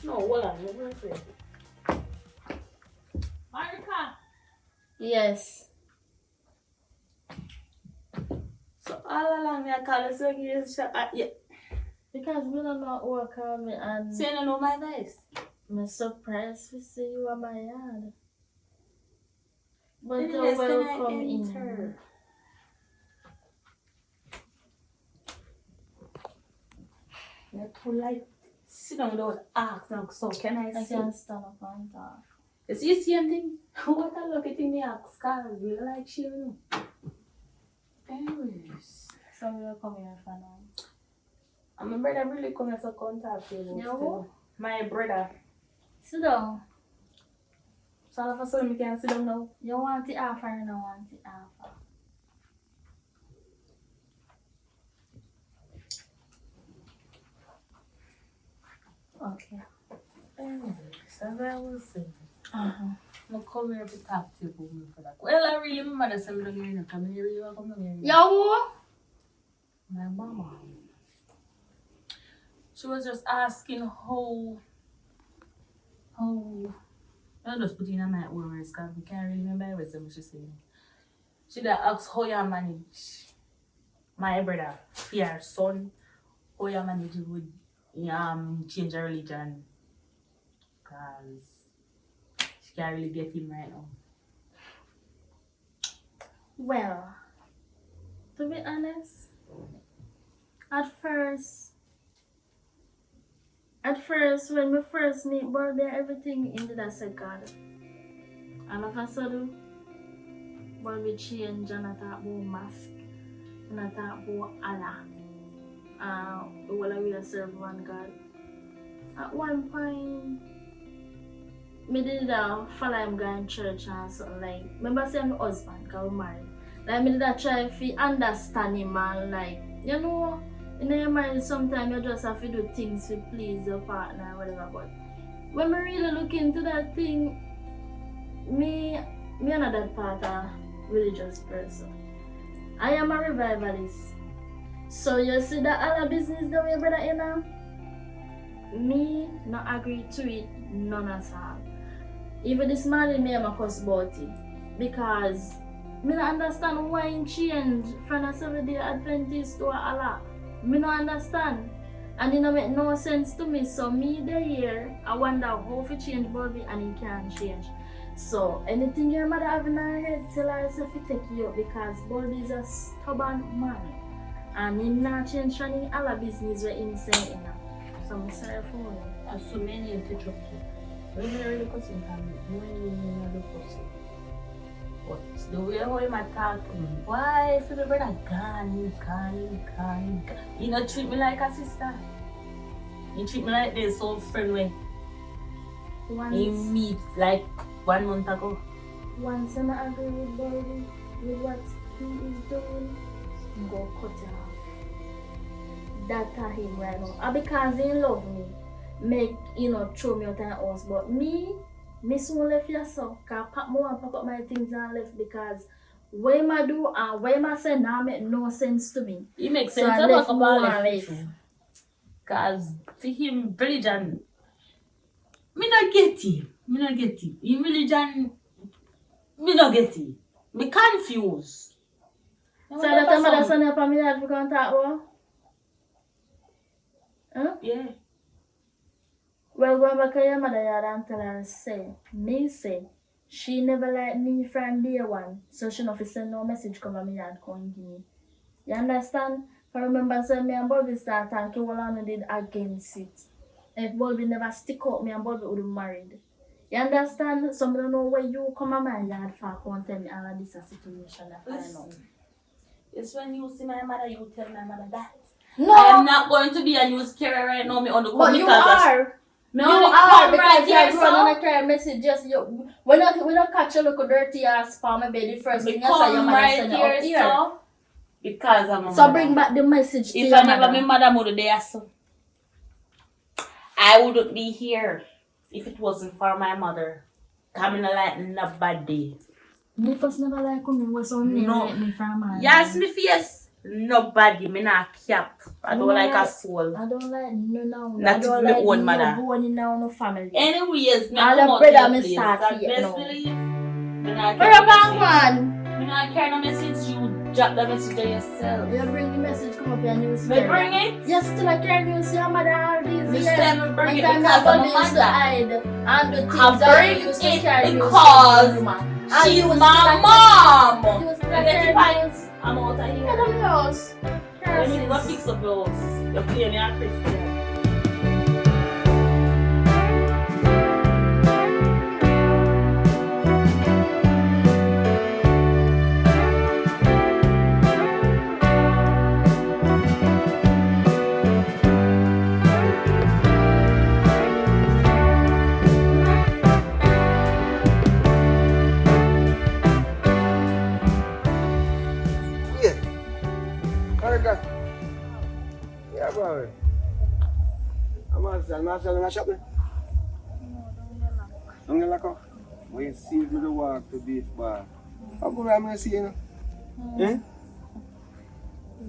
Speaker 3: No, hold on. Marika. Yes. So all along me I call you so you shut yeah.
Speaker 4: Because we don't know what call me and
Speaker 3: So you don't know my voice.
Speaker 4: I'm surprised to see you at my yard. But
Speaker 3: Then
Speaker 4: you're
Speaker 3: yes, can I
Speaker 4: welcome
Speaker 3: enter?
Speaker 4: in.
Speaker 3: You're too light. Sit down without ask now, so can I
Speaker 4: I
Speaker 3: sit?
Speaker 4: can stand up and talk.
Speaker 3: It's the same thing. What a lucky thing me ask, cause we like she, you know. Anyways.
Speaker 4: So we'll come here for now.
Speaker 3: And my brother really come here to contact you.
Speaker 4: Yeah, who?
Speaker 3: My brother.
Speaker 4: Sit down.
Speaker 3: So all of a sudden we can sit down now.
Speaker 4: You want the offer or you don't want the offer? Okay.
Speaker 3: Anyways, as I was saying. I come here to talk to you about me for that. Well, I really remember that I don't hear I really want to come here.
Speaker 4: Yo!
Speaker 3: My mama. She was just asking how I just put in my words because I can't really remember everything she said. She just asked how you manage my brother, your son, how you manage it with change your religion. Because she can't really get him right now.
Speaker 4: Well, to be honest, at first when we first meet Barbie, everything ended as a God. All of a sudden, Barbie changed and I talk about mask and I talk about Allah. We serve one God. At one point, me did follow him going to church and something like. Remember saying my husband, because we married. Like me did try to understand him and like, you know, in your marriage sometimes you just have to do things to please your partner or whatever. But when we really look into that thing, me am not that part of religious person. I am a revivalist. So you see that other business the way brother you know? Me not agree to it none at all. Even this morning me am a cuss about it. Because me not understand why he change from a 7-day Adventist to a Allah. Me not understand. And it don't make no sense to me. So me the year I wonder how to change Bobby and he can't change. So anything your mother have in her head, tell her to take you up because Bobby is a stubborn man. And he not change from the Allah business where he say in. So I'm sorry for him.
Speaker 6: And so many in the truck. When you really cussing can be when you cussing. But the way how him attack me, why if the brother gone. He not treat me like a sister. He treat me like this old friend way. He meet like 1 month ago.
Speaker 4: Once I agree with Bobby with what he is doing, go cut it off. That's him right now. And because he love me, make throw me out of the house. But me soon left here so can pack up my things and left because what I do and what I say now make no sense to me.
Speaker 6: It makes
Speaker 4: So
Speaker 6: sense
Speaker 4: I left
Speaker 6: about
Speaker 4: more
Speaker 6: left. Cause to him religion me not get it. In religion me not get it. Me confused.
Speaker 4: So that time mother son up on me that we can talk about? Huh?
Speaker 6: Yeah.
Speaker 4: Well, go back to your mother yard and tell her, say, she never liked me from day one, so she not send no message come to me and come give me. You understand? I remember saying me and Bobby start talking what I did against it. If Bobby never stick out, me and Bobby would have married. You understand? So I don't know where you come to my yard for come tell me all of this situation that I know.
Speaker 6: It's when you see my mother, you tell my mother that.
Speaker 4: No!
Speaker 6: I am not going to be a news carrier right now. Me on the
Speaker 4: But you are!
Speaker 6: Me
Speaker 4: You
Speaker 6: only
Speaker 4: are
Speaker 6: come
Speaker 4: because
Speaker 6: right here,
Speaker 4: you're running
Speaker 6: so
Speaker 4: a carry message just you. We don't catch a look dirty ass palm baby the first
Speaker 6: me
Speaker 4: thing you say your
Speaker 6: come
Speaker 4: mother
Speaker 6: right
Speaker 4: send it
Speaker 6: here,
Speaker 4: up here.
Speaker 6: so because I'm a
Speaker 4: So
Speaker 6: mother.
Speaker 4: bring back the message to
Speaker 6: If
Speaker 4: your
Speaker 6: I never
Speaker 4: mother.
Speaker 6: my mother would there, so I wouldn't be here if it wasn't for my mother. Coming like nobody.
Speaker 4: Me first never like coming with some name
Speaker 6: No.
Speaker 4: like me from my
Speaker 6: Yes, me face. Nobody. Me not cap. I don't
Speaker 4: No,
Speaker 6: like a soul.
Speaker 4: I don't like no.
Speaker 6: Not
Speaker 4: I don't
Speaker 6: even my
Speaker 4: like
Speaker 6: own mother.
Speaker 4: no born in no family.
Speaker 6: Anyways, me
Speaker 4: All
Speaker 6: come
Speaker 4: the
Speaker 6: out
Speaker 4: brother
Speaker 6: here,
Speaker 4: me
Speaker 6: please.
Speaker 4: start
Speaker 6: That
Speaker 4: here
Speaker 6: best
Speaker 4: now.
Speaker 6: believe. Me not
Speaker 4: Where
Speaker 6: care
Speaker 4: about
Speaker 6: no message.
Speaker 4: one?
Speaker 6: Me not care no message. You drop the message to yourself.
Speaker 4: You bring the message come up your news.
Speaker 6: Me bring it.
Speaker 4: You still a carry news your mother all these
Speaker 6: Me
Speaker 4: years.
Speaker 6: say me bring it
Speaker 4: And
Speaker 6: because I'm a
Speaker 4: used to
Speaker 6: mother.
Speaker 4: hide and the things
Speaker 6: I
Speaker 4: that
Speaker 6: bring
Speaker 4: you used to
Speaker 6: it
Speaker 4: carry news
Speaker 6: because
Speaker 4: from your woman. And
Speaker 6: She's
Speaker 4: you
Speaker 6: my
Speaker 4: still
Speaker 6: mom.
Speaker 4: You still
Speaker 6: You get
Speaker 4: carry
Speaker 6: it fine?
Speaker 4: news.
Speaker 6: I'm out of
Speaker 4: Get
Speaker 6: here.
Speaker 4: on the house.
Speaker 6: When you go fix up your house, you're playing your Christian.
Speaker 2: Yeah. Karika. Yeah, bro. I'm selling a shop there. Don't get lock up. When you see me the walk to beef bar. How good I'm gonna see you know? Eh?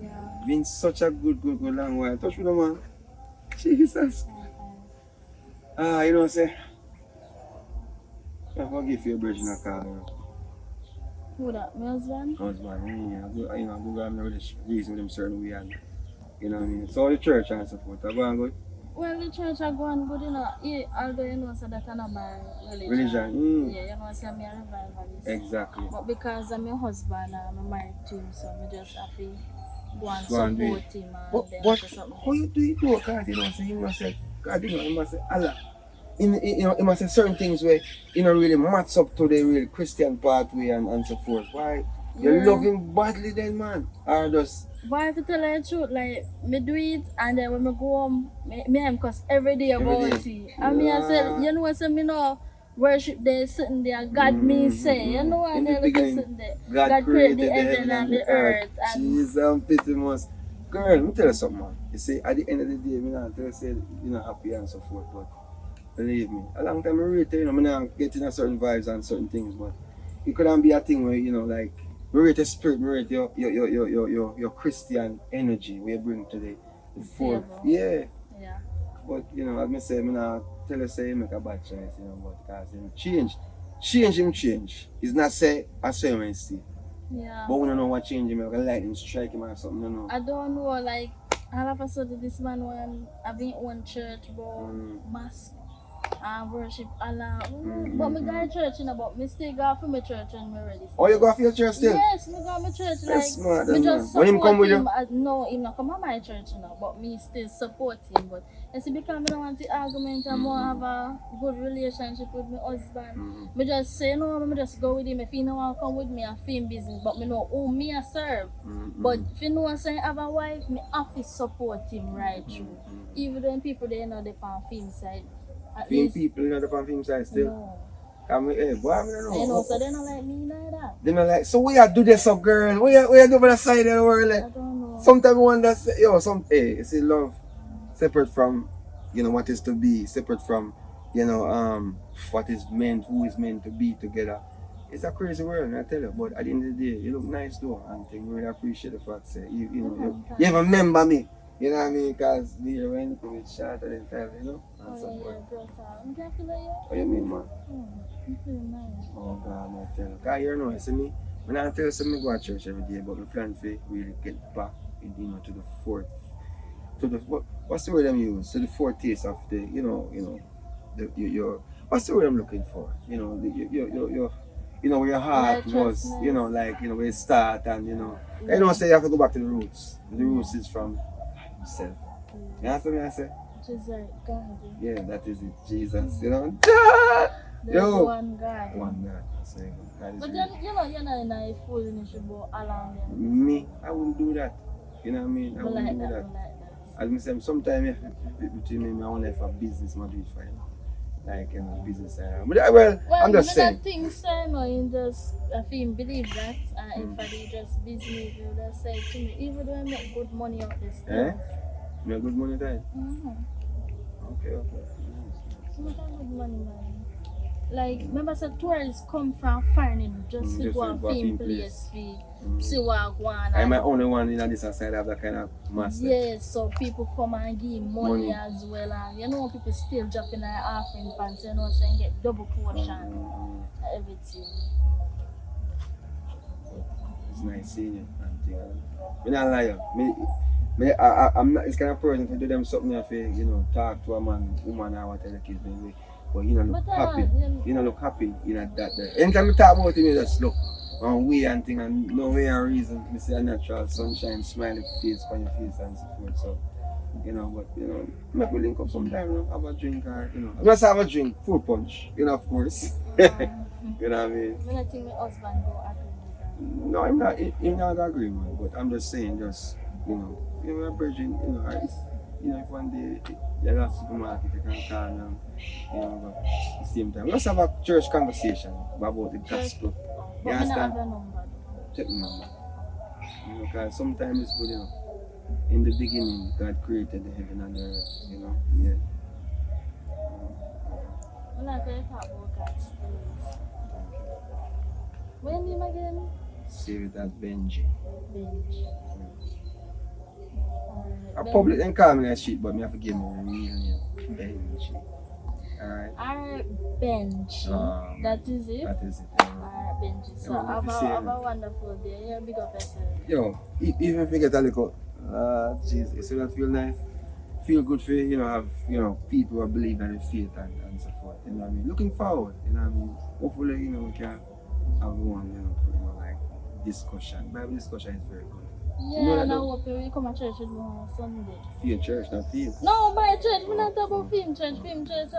Speaker 4: Yeah.
Speaker 2: Been such a good long while. Touch with the man. Jesus. You know say. I forgive your virgin a call. You know.
Speaker 4: Who that? My husband?
Speaker 2: Husband, yeah. You know, go have no reason with them certain way and you know what I mean. So the church and so forth. I go and go.
Speaker 4: Well, the church are going good, although you know, so that I'm not my religion.
Speaker 2: Religion.
Speaker 4: Yeah, you know, so I'm a revivalist.
Speaker 2: Exactly.
Speaker 4: But because I'm your husband, I'm married to him, so I just have to go and
Speaker 2: Go and do
Speaker 4: support
Speaker 2: it.
Speaker 4: him. And
Speaker 2: But
Speaker 4: do something.
Speaker 2: how you do it though? Because you know, say he must say, God, you know, he must say Allah. You know, he must say certain things where you know really match up to the real Christian pathway and so forth. Why? You
Speaker 4: Yeah.
Speaker 2: love him badly then, man, or just
Speaker 4: But if you tell you the truth, like, me do it, and then when I go home, me am cuss every day
Speaker 2: Every
Speaker 4: about
Speaker 2: day.
Speaker 4: it. And me I say, you know what, say me know worship there sitting there, God me say, you know,
Speaker 2: In
Speaker 4: and
Speaker 2: the
Speaker 4: then look
Speaker 2: beginning,
Speaker 4: sitting there.
Speaker 2: God created
Speaker 4: the heaven and the earth. And
Speaker 2: Jesus and pity must. Girl, let me tell you something, man. You see, at the end of the day, me not tell you say you're not happy and so forth, but Believe me. A long time I rate, you know, I'm not getting a certain vibes and certain things, but it couldn't be a thing where, you know, like, I rate your spirit, I rate your Christian energy where you bring today. The fourth. Yeah.
Speaker 4: Yeah.
Speaker 2: But, you know, as I say, I'm not tell you say you make a bad choice, you know, but because him change. Change him change. It's not say I saw him and see.
Speaker 4: Yeah.
Speaker 2: But we don't know what change him, like lightning strike him or something, you know.
Speaker 4: I don't know, like, all of a sudden this man want having own church, bro, mosque and worship Allah. But me go to church, you know, but me still go for my church when me ready.
Speaker 2: Oh, you go for your church still?
Speaker 4: Yes, me go to my church.
Speaker 2: That's
Speaker 4: Like,
Speaker 2: smart,
Speaker 4: me
Speaker 2: man.
Speaker 4: just
Speaker 2: When him
Speaker 4: support
Speaker 2: come with
Speaker 4: him.
Speaker 2: you?
Speaker 4: No, him not come to my church, you know, but me still support him. But you see, because I don't want the argument, I more have a good relationship with my husband. Me just say no, me just go with him. If he don't want to come with me, I film business, but me know who me I serve. But if you know what I have a wife, me have to support him right through. Even when people they know they on film side. At
Speaker 2: Film
Speaker 4: least,
Speaker 2: people, you know, the film side still.
Speaker 4: no.
Speaker 2: Come here, boy, I don't know.
Speaker 4: You know, so they don't like me neither.
Speaker 2: They not like, so what you do this up, girl? What you do on the side of the world?
Speaker 4: I
Speaker 2: Like,
Speaker 4: don't know.
Speaker 2: sometimes one that's, yo, you see, love separate from, you know, what is to be, separate from, you know, what is meant, who is meant to be together. It's a crazy world, I tell you. But at the end of the day, you look nice though, and I really appreciate the fact that you ever remember me. You know what I mean? Because we went with shorter than time, you know, and so forth.
Speaker 4: I'm glad to you.
Speaker 2: What you mean, man?
Speaker 4: You feel nice.
Speaker 2: Oh God, I tell you. Because you know, see me, when I tell you something, I go to church every day, but my plan for really get back, you know, to the fourth, to the, what's the word I'm using? To the foretaste of the, your, what's the word I'm looking for? You know, you know, where your heart was, you know, like, you know, where it start and, you know, I don't say you have to go back to the roots. The roots is from himself. You understand what I say?
Speaker 4: Just like God.
Speaker 2: Yeah, that is it. Jesus, you know.
Speaker 4: There's
Speaker 2: Yo.
Speaker 4: one God.
Speaker 2: One God. That's it. God is
Speaker 4: But
Speaker 2: real.
Speaker 4: then, you know, you're not in a fool in the about along them.
Speaker 2: Me, I wouldn't do that. You know what I mean? I
Speaker 4: I
Speaker 2: wouldn't
Speaker 4: like
Speaker 2: do
Speaker 4: that,
Speaker 2: that.
Speaker 4: I like that.
Speaker 2: As I say, sometimes between me, I want to have a business model for him. Like, you know, business. But well, I'm just saying.
Speaker 4: That thing say, no, you just, if you believe that, and if I just business, you just say to me, even though I make good money out this
Speaker 2: Eh?
Speaker 4: things.
Speaker 2: You make good money then? Okay.
Speaker 4: So much good money, man. Like, remember, so tourists come from foreign just to go and film place, see what go on.
Speaker 2: I'm my only one in this side of that kind of master.
Speaker 4: Yes, so people come and give money as well, and you know people still dropping their offering pants, you know, so you get double portion, everything.
Speaker 2: It's nice seeing you and thing. I'm not lying. I'm not this kind of person to do them something if you know, talk to a man, woman or whatever the case may be. But you know, look happy. You know, look happy, you know, that day. Anytime we talk about him, you just look one way and thing, and no way and reason. You see a natural sunshine, smiling face on your face and so forth. So, you know, but, you know, maybe link up sometime, you know, have a drink or, you know. I'm just have a drink, fruit punch, you know, of course. You know what I mean?
Speaker 4: When I think my husband go agree with that.
Speaker 2: No, I'm not agreeing, but I'm just saying, just, you know, a virgin, you know, if one day you have a supermarket, you can call them, you know, but at the same time, let's have a church conversation about the gospel. You understand? Check the number. You know, because sometimes it's good, you know. In the beginning, God created the heaven and the earth, you know. Yeah.
Speaker 4: I'm not going to talk about God's stories. What's your name again?
Speaker 2: Save it as Benji.
Speaker 4: Benji.
Speaker 2: I public and call me that shit, but me have to give me a real name. Benji. Alright?
Speaker 4: Alright, Benji. That is it?
Speaker 2: That is it.
Speaker 4: Alright, Benji. So have a wonderful day. Yeah, big up yourself.
Speaker 2: Yo, even if you get a little, jeez, you see that feel nice? Feel good for you know, have, you know, people who believe in faith and so forth. You know what I mean? Looking forward, you know what I mean? Hopefully, you know, we can have one, you know, like discussion. Bible discussion is very good.
Speaker 4: Yeah,
Speaker 2: you know
Speaker 4: and I hope you come to church with me on Sunday.
Speaker 2: Field church, not field.
Speaker 4: No, my church. I'm not talking about film church. Film church,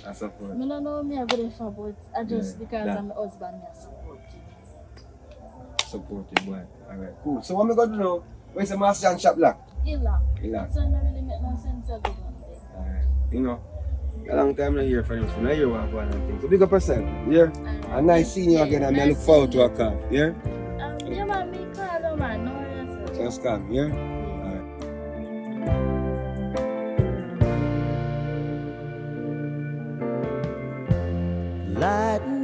Speaker 2: I support.
Speaker 4: I don't know me, I go there for, but I just, because
Speaker 2: that.
Speaker 4: I'm my husband, I support you.
Speaker 2: Support you, boy. Alright, cool. So what am I going to do? Where's the Master John shop lock?
Speaker 4: Illa.
Speaker 2: Illa.
Speaker 4: So it don't really make no sense to go on there.
Speaker 2: Alright. You know, a long time I hear from him, so now you want to go on and things. So big up yourself, yeah? A nice seeing you again, and I look forward to a call, yeah?
Speaker 4: Yeah, man, me call them, man. No, yes,
Speaker 2: Just come, yeah? Alright.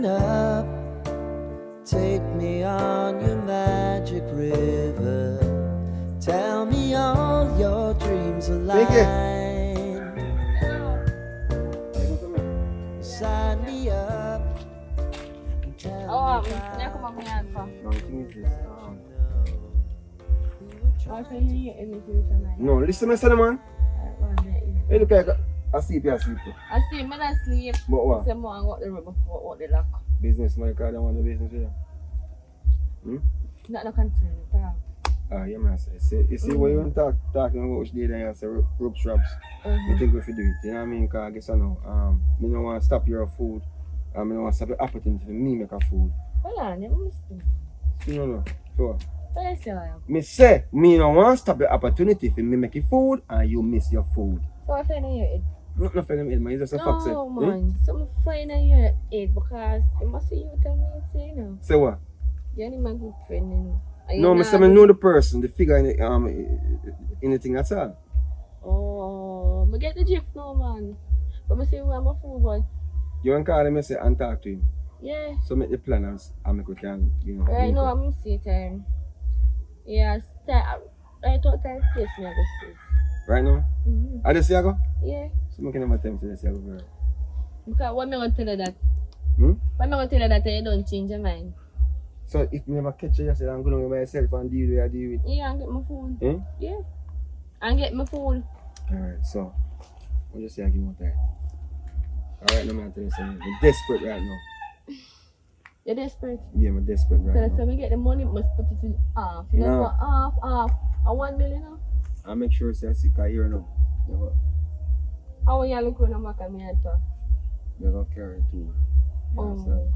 Speaker 7: Open up, take me on your magic river. Tell me all your dreams align. Sign me up and tell me
Speaker 3: Yeah, come on, me answer.
Speaker 2: No, the thing is this.
Speaker 3: I'll show you everything tonight.
Speaker 2: No, listen, my son, man. Hey, look at I sleep, I sleep.
Speaker 3: I see, man, I sleep.
Speaker 2: But what?
Speaker 3: Some more, I got the rubber before what the lock.
Speaker 2: Business, man, because I don't want the business here.
Speaker 3: Not no concern at all.
Speaker 2: Yeah, man, I say. You see, what you want talking about which day then you say rope straps. You think we should do it, you know what I mean? Because I guess I know, I don't want to stop your food. I don't want to stop the opportunity for me make a food.
Speaker 3: Hold on, you must be.
Speaker 2: No. So,
Speaker 3: What you say, I
Speaker 2: me say, me don't want to stop the opportunity for me make food and you miss your food.
Speaker 3: So I find in your head.
Speaker 2: Not for them head, man. It's just a fact, say.
Speaker 3: No, man. Something find in your head because you must see you tell me it's you know.
Speaker 2: Say what?
Speaker 3: You're only my good friend, you know.
Speaker 2: No, I say I know the person, the figure in anything at all.
Speaker 3: Oh, I get the drift now, man. But I say, where I'm a fool, boy.
Speaker 2: You want to call him and say and talk to him.
Speaker 3: Yeah.
Speaker 2: So make the plans and make we can, you know.
Speaker 3: Right
Speaker 2: link
Speaker 3: now,
Speaker 2: up.
Speaker 3: I'm see time. Yeah, I thought I place me at the space.
Speaker 2: Right now?
Speaker 3: Mm-hmm.
Speaker 2: I just say I go?
Speaker 3: Yeah.
Speaker 2: So I can never tempt you to say I go, girl.
Speaker 3: Because what am I going to tell you that?
Speaker 2: Hmm?
Speaker 3: What am I going to tell you that you don't change your mind?
Speaker 2: So if you never catch you, you say I'm going by myself and deal with what I deal with.
Speaker 3: Yeah, and get my phone.
Speaker 2: Eh?
Speaker 3: Yeah. And get my phone.
Speaker 2: Alright, so I'll just say I give you more time. Alright, no man, tell you something. I'm desperate right now.
Speaker 3: You're desperate.
Speaker 2: Yeah, I'm desperate right
Speaker 3: So
Speaker 2: now.
Speaker 3: we get the money, must put it in half. You don't
Speaker 2: No.
Speaker 3: go half. And 1 million now.
Speaker 2: I'll make sure say I see I hear now.
Speaker 3: How are you looking on back at me head for?
Speaker 2: You're going to carry it too. You understand?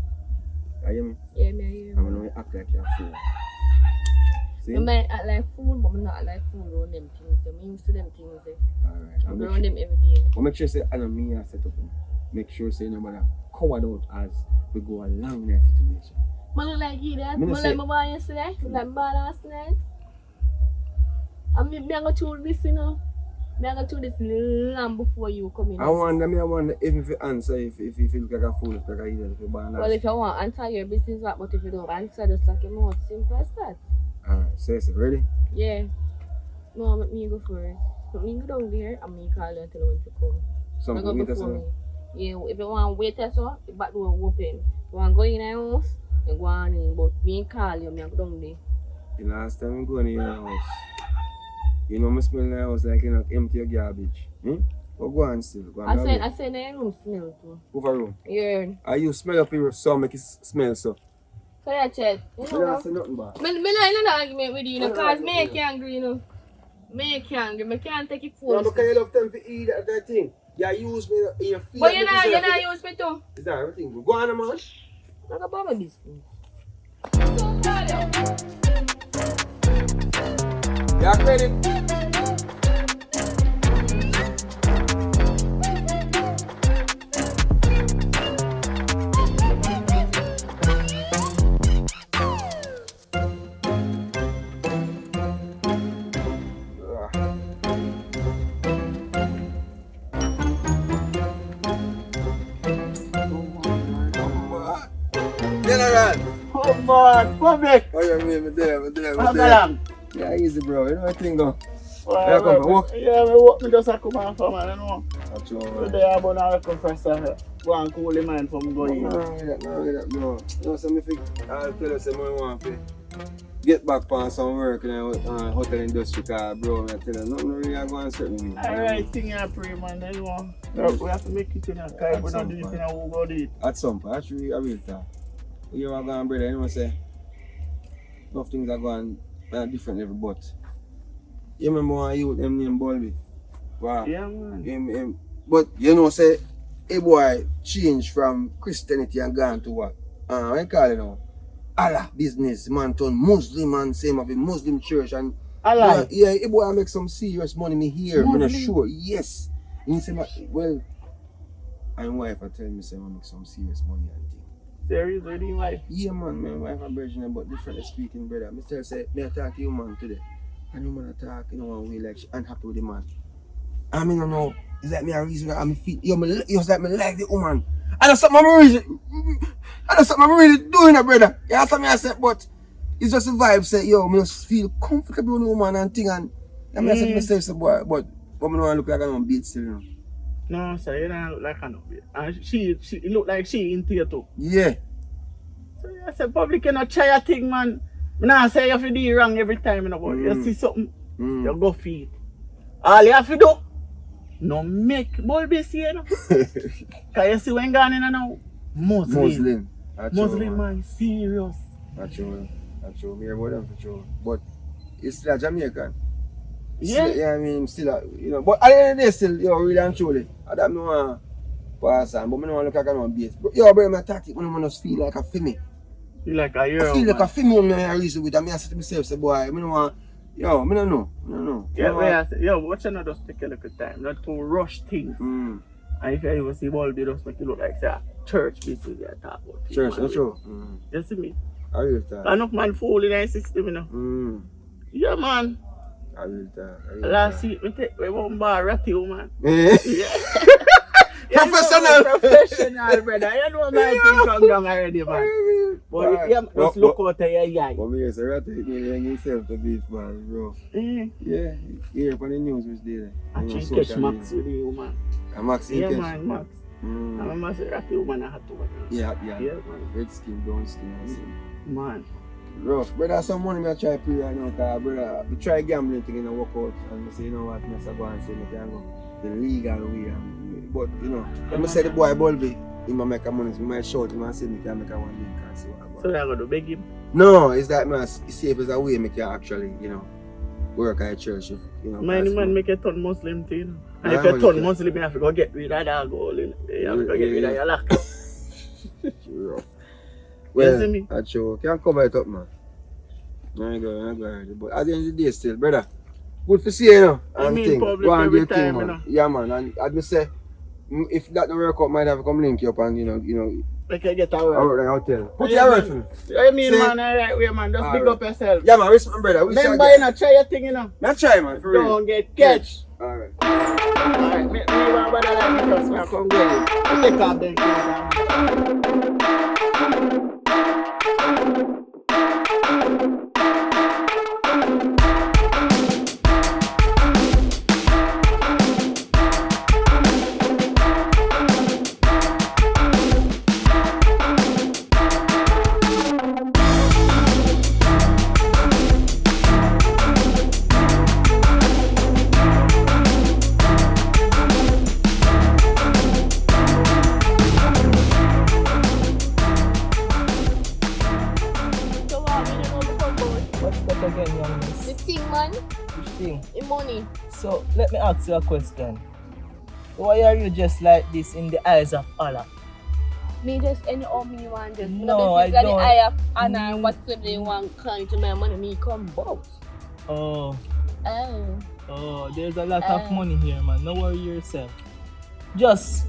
Speaker 2: You hear me?
Speaker 3: Yeah, me I hear
Speaker 2: I'm
Speaker 3: you.
Speaker 2: going to act like you're a fool. See?
Speaker 3: I might act like fool, but I'm not like fool around them things. I'm used to them things.
Speaker 2: Alright.
Speaker 3: I'm around them every day.
Speaker 2: I'll make sure say I know me and set up. Make sure say nobody covered out as we go along in that situation.
Speaker 3: I look like you that.
Speaker 2: Me
Speaker 3: I
Speaker 2: no
Speaker 3: like
Speaker 2: say-
Speaker 3: my boy yesterday. I like my boy last night. And me I go through this, you know. Me I go through this long before you come in.
Speaker 2: I wonder even if you answer if you look like a fool, if you look like an idiot, if you ban
Speaker 3: Well, if you want, answer your business back, but if you don't answer, just like your mouth. Simple as that.
Speaker 2: Alright, so it's ready?
Speaker 3: Yeah. No, let me go first. Let me go down there and me call you and tell you when to come. I
Speaker 2: Something
Speaker 3: go
Speaker 2: with us.
Speaker 3: before me. Yeah, if you want to wait or so, the back door open. If you want to go in the house, you go on in. But me call you, me go down there.
Speaker 2: The last time I go in your house, you know, I smell the house like you know, empty your garbage. But go on still. Go on,
Speaker 3: I said the room smell too.
Speaker 2: over room.
Speaker 3: Yeah.
Speaker 2: Are you smell up your so make it smell so?
Speaker 3: So yeah, Chet. You
Speaker 2: I
Speaker 3: know
Speaker 2: don't
Speaker 3: what?
Speaker 2: say nothing bad.
Speaker 3: Me like no argument with you, you know,
Speaker 2: I don't
Speaker 3: cause
Speaker 2: like
Speaker 3: me
Speaker 2: it,
Speaker 3: can't agree, you know. Me can't agree. Me can't take it
Speaker 2: Yeah,
Speaker 3: full.
Speaker 2: because you love time to eat that thing. Yeah, use me in your feet.
Speaker 3: But you not use me too.
Speaker 2: Is that everything? Go on, man.
Speaker 3: Talk about my business.
Speaker 2: Yeah, credit. General!
Speaker 1: Come on, public.
Speaker 2: Oh, yeah, me there.
Speaker 1: How long?
Speaker 2: Yeah, easy, bro. You know what thing go?
Speaker 1: Well,
Speaker 2: Yeah, come, walk.
Speaker 1: Yeah, me walk me just a come on from man, you know.
Speaker 2: That's all right.
Speaker 1: Today I'm gonna come first go and cool the mind from going.
Speaker 2: No, that, bro. You know, so me think, I'll tell you something I want to get back on some work in the hotel industry, cause, bro, I tell you, nothing really going on certain way.
Speaker 1: Alright, thing you pray, man, you know. We have to make it in a car, if we don't do it, we will go do it.
Speaker 2: At some point, actually, I will talk. You are going, brother, you know, say, enough things are going at a different level, but you remember when you with them name Bolby? Wow.
Speaker 1: Yeah, man.
Speaker 2: But you know, say, a boy changed from Christianity and gone to what? What you call it now? Allah business, man turn Muslim and same of a Muslim church and
Speaker 1: Allah.
Speaker 2: yeah, a boy make some serious money me here, I'm not sure. Yes. And he say, well, and wife I tell me say I make some serious money and thing.
Speaker 1: Serious with your wife?
Speaker 2: Yeah man, my wife and virgin but differently speaking, brother. Me tell say, me I talk to you man today. And you man talk, you know, one way like she unhappy with the man. I mean, you know, it's like me a reason that I'm feel, you know, it's like me like the woman. And that's something I'm really doing, brother. You understand me? I said, but it's just a vibe. Say, yo, me just feel comfortable with the woman and thing. And I mean, I said to myself, say, boy, but me don't want to look like I'm on beat still, you know.
Speaker 1: No, sir, you don't look like I know. And she look like she into you too.
Speaker 2: Yeah.
Speaker 1: So I said, public cannot try a thing, man. Me nah say you have to do it wrong every time, you know, but you see something, you go feed. All you have to do, no make bulbis here, you know. Cause you see when gone in now, Muslim. Muslim man, serious.
Speaker 2: That's true. Me hear about them for sure. But it's still a Jamaican.
Speaker 1: Yeah.
Speaker 2: Yeah, I mean, still, you know, but at the end of the day, still, yo, really and truly, I don't know pass on, but I don't want to look like I'm on base. But yo, bro, my tactic, when I just feel like a female.
Speaker 1: You like a hero,
Speaker 2: I feel like
Speaker 1: man.
Speaker 2: a female, man, I reason with it. I mean, I say to myself, say, boy, I don't want, yo, I don't know.
Speaker 1: Yeah, wait, I say, yo, watch not just take a little time, not to rush things. And if you ever see Bulby, just make it look like, say, church business they talk about.
Speaker 2: Church, that's true.
Speaker 1: You see me?
Speaker 2: I will talk.
Speaker 1: Enough man fall in the system, you know. Yeah, man.
Speaker 2: I will talk.
Speaker 1: Last week, we won't bar ratty, man.
Speaker 2: Yeah.
Speaker 1: Professional, brother. You know my thing come down already, man. But yeah, just look out of your eye.
Speaker 2: But me say ratty, you hang yourself to beef, man, bro. Yeah, you hear up on the news which day.
Speaker 1: Actually, catch Max with you, man.
Speaker 2: Max,
Speaker 1: Yeah,
Speaker 2: catch?
Speaker 1: man, Max. I remember say ratty woman I had to work.
Speaker 2: Yeah,
Speaker 1: man.
Speaker 2: red skin, brown skin,
Speaker 1: Man.
Speaker 2: rough. Brother, some money I try to pay right now, cause brother, I try gambling thing in a workout and I say, you know what, I go and say I can go the legal way. But you know, let me say the boy Bulby, he might make a money, he might shout him and say me can make a 1 link and see what I go.
Speaker 1: So you're gonna beg him?
Speaker 2: No, it's that man safe as a way make you actually, you know, work at church, if, you know.
Speaker 1: Man make a turn Muslim too, you know. And if you turn Muslim, you have to go get rid of that goal, you know. You have to go get rid of your lock.
Speaker 2: Rough.
Speaker 1: You see me?
Speaker 2: That's true. Can't cover it up, man. I go. But at the end of the day, still, brother, good for see you, know.
Speaker 1: I mean,
Speaker 2: thing.
Speaker 1: public
Speaker 2: Go and
Speaker 1: every
Speaker 2: do your thing,
Speaker 1: time,
Speaker 2: man.
Speaker 1: you know.
Speaker 2: Yeah, man. And I'd me say, if that don't work out, might have to come link you up and, you know.
Speaker 1: Make you get a
Speaker 2: I'll
Speaker 1: word.
Speaker 2: work hotel. Put
Speaker 1: Yeah,
Speaker 2: your word
Speaker 1: man.
Speaker 2: for me.
Speaker 1: I mean,
Speaker 2: See?
Speaker 1: man, alright way, man. Just big
Speaker 2: Alright.
Speaker 1: up yourself.
Speaker 2: Yeah, man. Respect, brother. We shall
Speaker 1: Remember, you know, try your thing, you know.
Speaker 2: Man, try, man. For real.
Speaker 1: Don't get catch.
Speaker 2: Alright.
Speaker 1: Alright, me want brother like me first, man. Come get it. Take off them things, man.
Speaker 3: So what we don't know before about
Speaker 1: What's that again, young miss?
Speaker 3: the thing, man,
Speaker 1: Which thing?
Speaker 3: the money.
Speaker 1: So, let me ask you a question. Why are you just like this in the eyes of Allah?
Speaker 3: Me just anyhow me want just
Speaker 1: No, I don't.
Speaker 3: I have and whatever they want come to my money, me come both.
Speaker 1: Oh,
Speaker 3: Oh.
Speaker 1: there's a lot of money here, man. No worry yourself. Just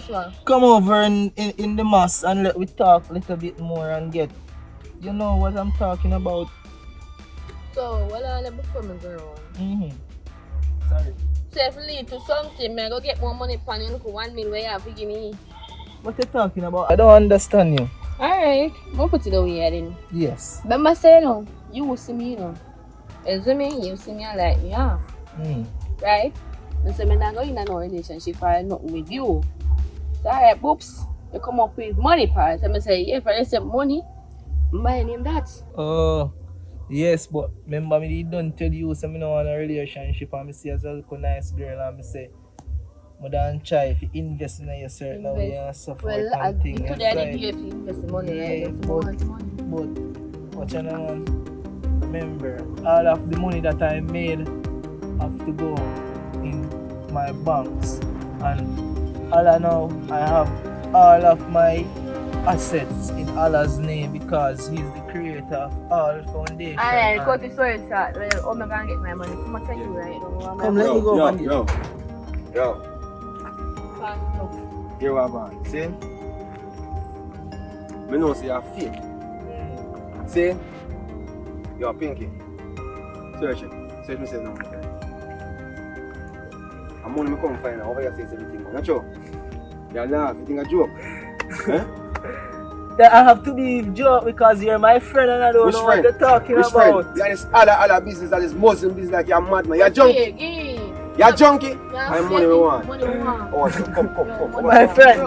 Speaker 3: One.
Speaker 1: come over in the mosque and let we talk a little bit more and get, you know what I'm talking about.
Speaker 3: So, what I let before me go around.
Speaker 1: Sorry.
Speaker 3: So if it lead to something, I go get more money pan you look 1 million where you have to give me.
Speaker 1: What you talking about? I don't understand you.
Speaker 3: Alright, I'll put it away then.
Speaker 1: Yes.
Speaker 3: Remember say no, you will see me, you know. You see me, you see me and like me, yeah. Right? And so I'm not going in no relationship or nothing with you. So alright, boops, you come up with money part. And I say, yeah, if I say money, I'm buying him that.
Speaker 1: Oh, yes, but remember me don't tell you so I don't want a relationship and I see as a little nice girl and I say I don't try if you invest in your certain way and stuff
Speaker 3: Well,
Speaker 1: like thing.
Speaker 3: today I didn't give you invest the money,
Speaker 1: Yeah,
Speaker 3: I get
Speaker 1: but-
Speaker 3: more money.
Speaker 1: But what you know, remember, all of the money that I made have to go in my banks and all I know I have all of my assets in Allah's name because He's the creator of all foundation.
Speaker 3: Alright,
Speaker 1: and-
Speaker 3: cut the story short. Well, how am I gonna get my money? How much are you right?
Speaker 1: Come, let me go
Speaker 2: Yo,
Speaker 1: and get
Speaker 2: yo. Here what man. See? Me know say you're fake. See? You're pinky. Search it. Search myself now. Okay. I'm money me come find out. Over here says everything. Not true? You laugh, you think a joke? Huh?
Speaker 1: That I have to be joke because you're my friend and I don't
Speaker 2: Which
Speaker 1: know
Speaker 2: friend?
Speaker 1: what you're talking
Speaker 2: Which
Speaker 1: about.
Speaker 2: friend? You this other business, that is Muslim business like you're mad man. You're junkie. You're junkie? I'm money we want.
Speaker 3: Money we want.
Speaker 2: Oh, so come.
Speaker 1: My friend.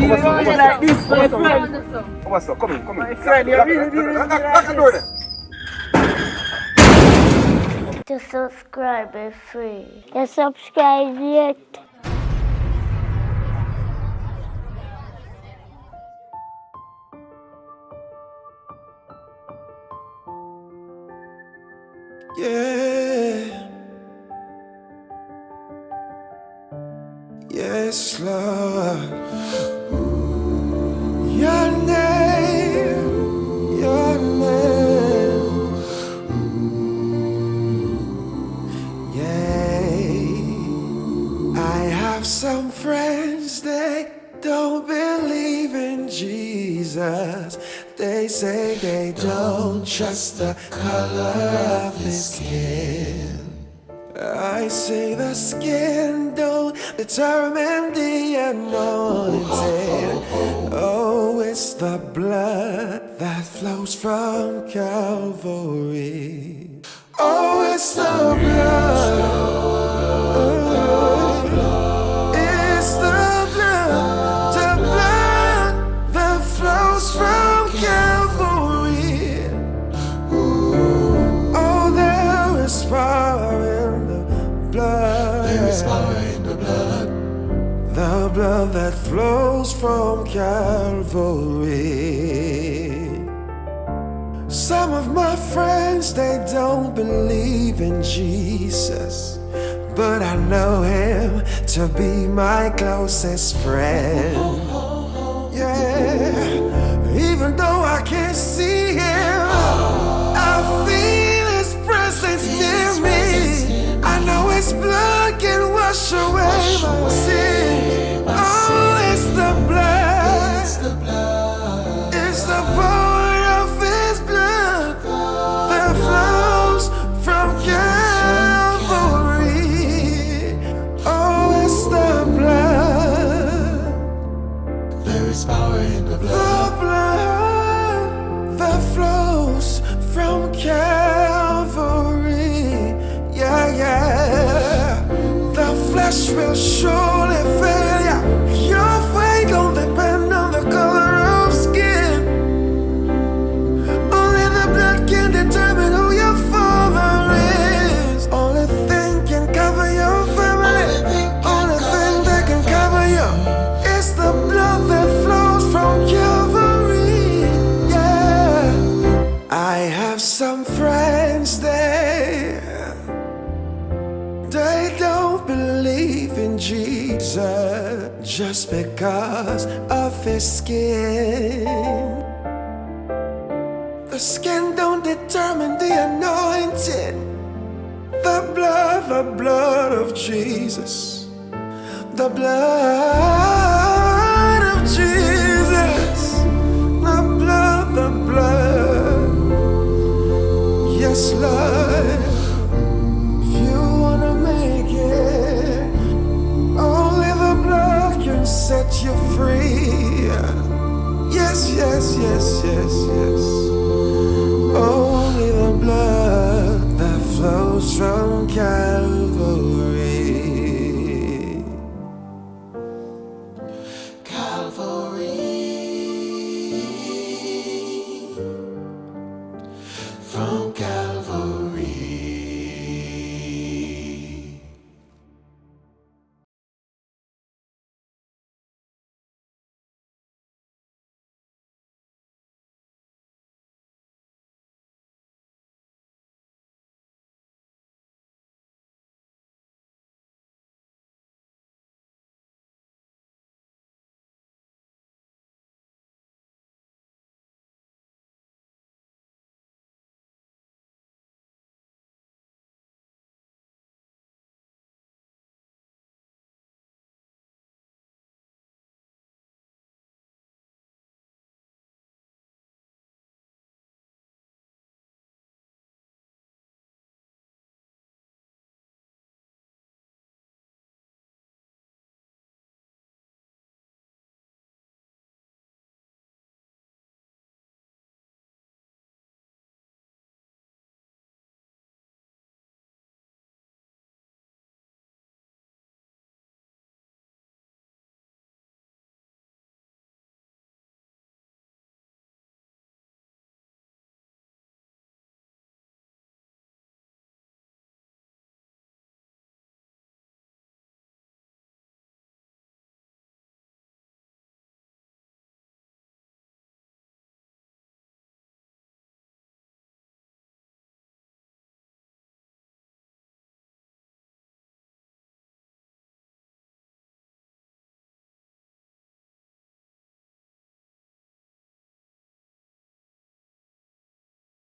Speaker 1: You
Speaker 2: What's
Speaker 1: don't
Speaker 2: up?
Speaker 1: like this, my friend.
Speaker 2: What's up? Come in.
Speaker 1: My friend, you're really
Speaker 2: Lock the door there.
Speaker 8: To subscribe is free. You subscribe yet?
Speaker 5: Yeah. Yes, Lord. Your name. Yeah. I have some friends, they don't believe in Jesus. They say they don't trust the color of his skin. I say the skin don't determine the anointing. Oh, it's the blood that flows from Calvary. Oh, it's the blood. It's the blood that flows from Calvary. Oh, there is power in the blood. There is power in the blood. The blood that flows from Calvary. Some of my friends, they don't believe in Jesus, but I know him to be my closest friend. Yeah, even though I can't see him, I feel his presence near me. I know his blood can wash away my sin. Oh, it's the blood. It's the power of his blood that flows from Calvary. Oh, it's the blood. There is power in the blood. The blood that flows from Calvary. Yeah. The flesh will surely fail ya. Your faith don't depend on the color of skin. Only the blood can determine who your father is. Only thing can cover your family. Only thing that can cover you is the blood that flows from Calvary. Yeah. I have some friends they don't believe in Jesus just because of his skin. The skin don't determine the anointing. The blood of Jesus. The blood of Jesus. The blood. Yes, Lord. If you wanna make it, only the blood can set you free. Yes. Only the blood that flows from Calvary.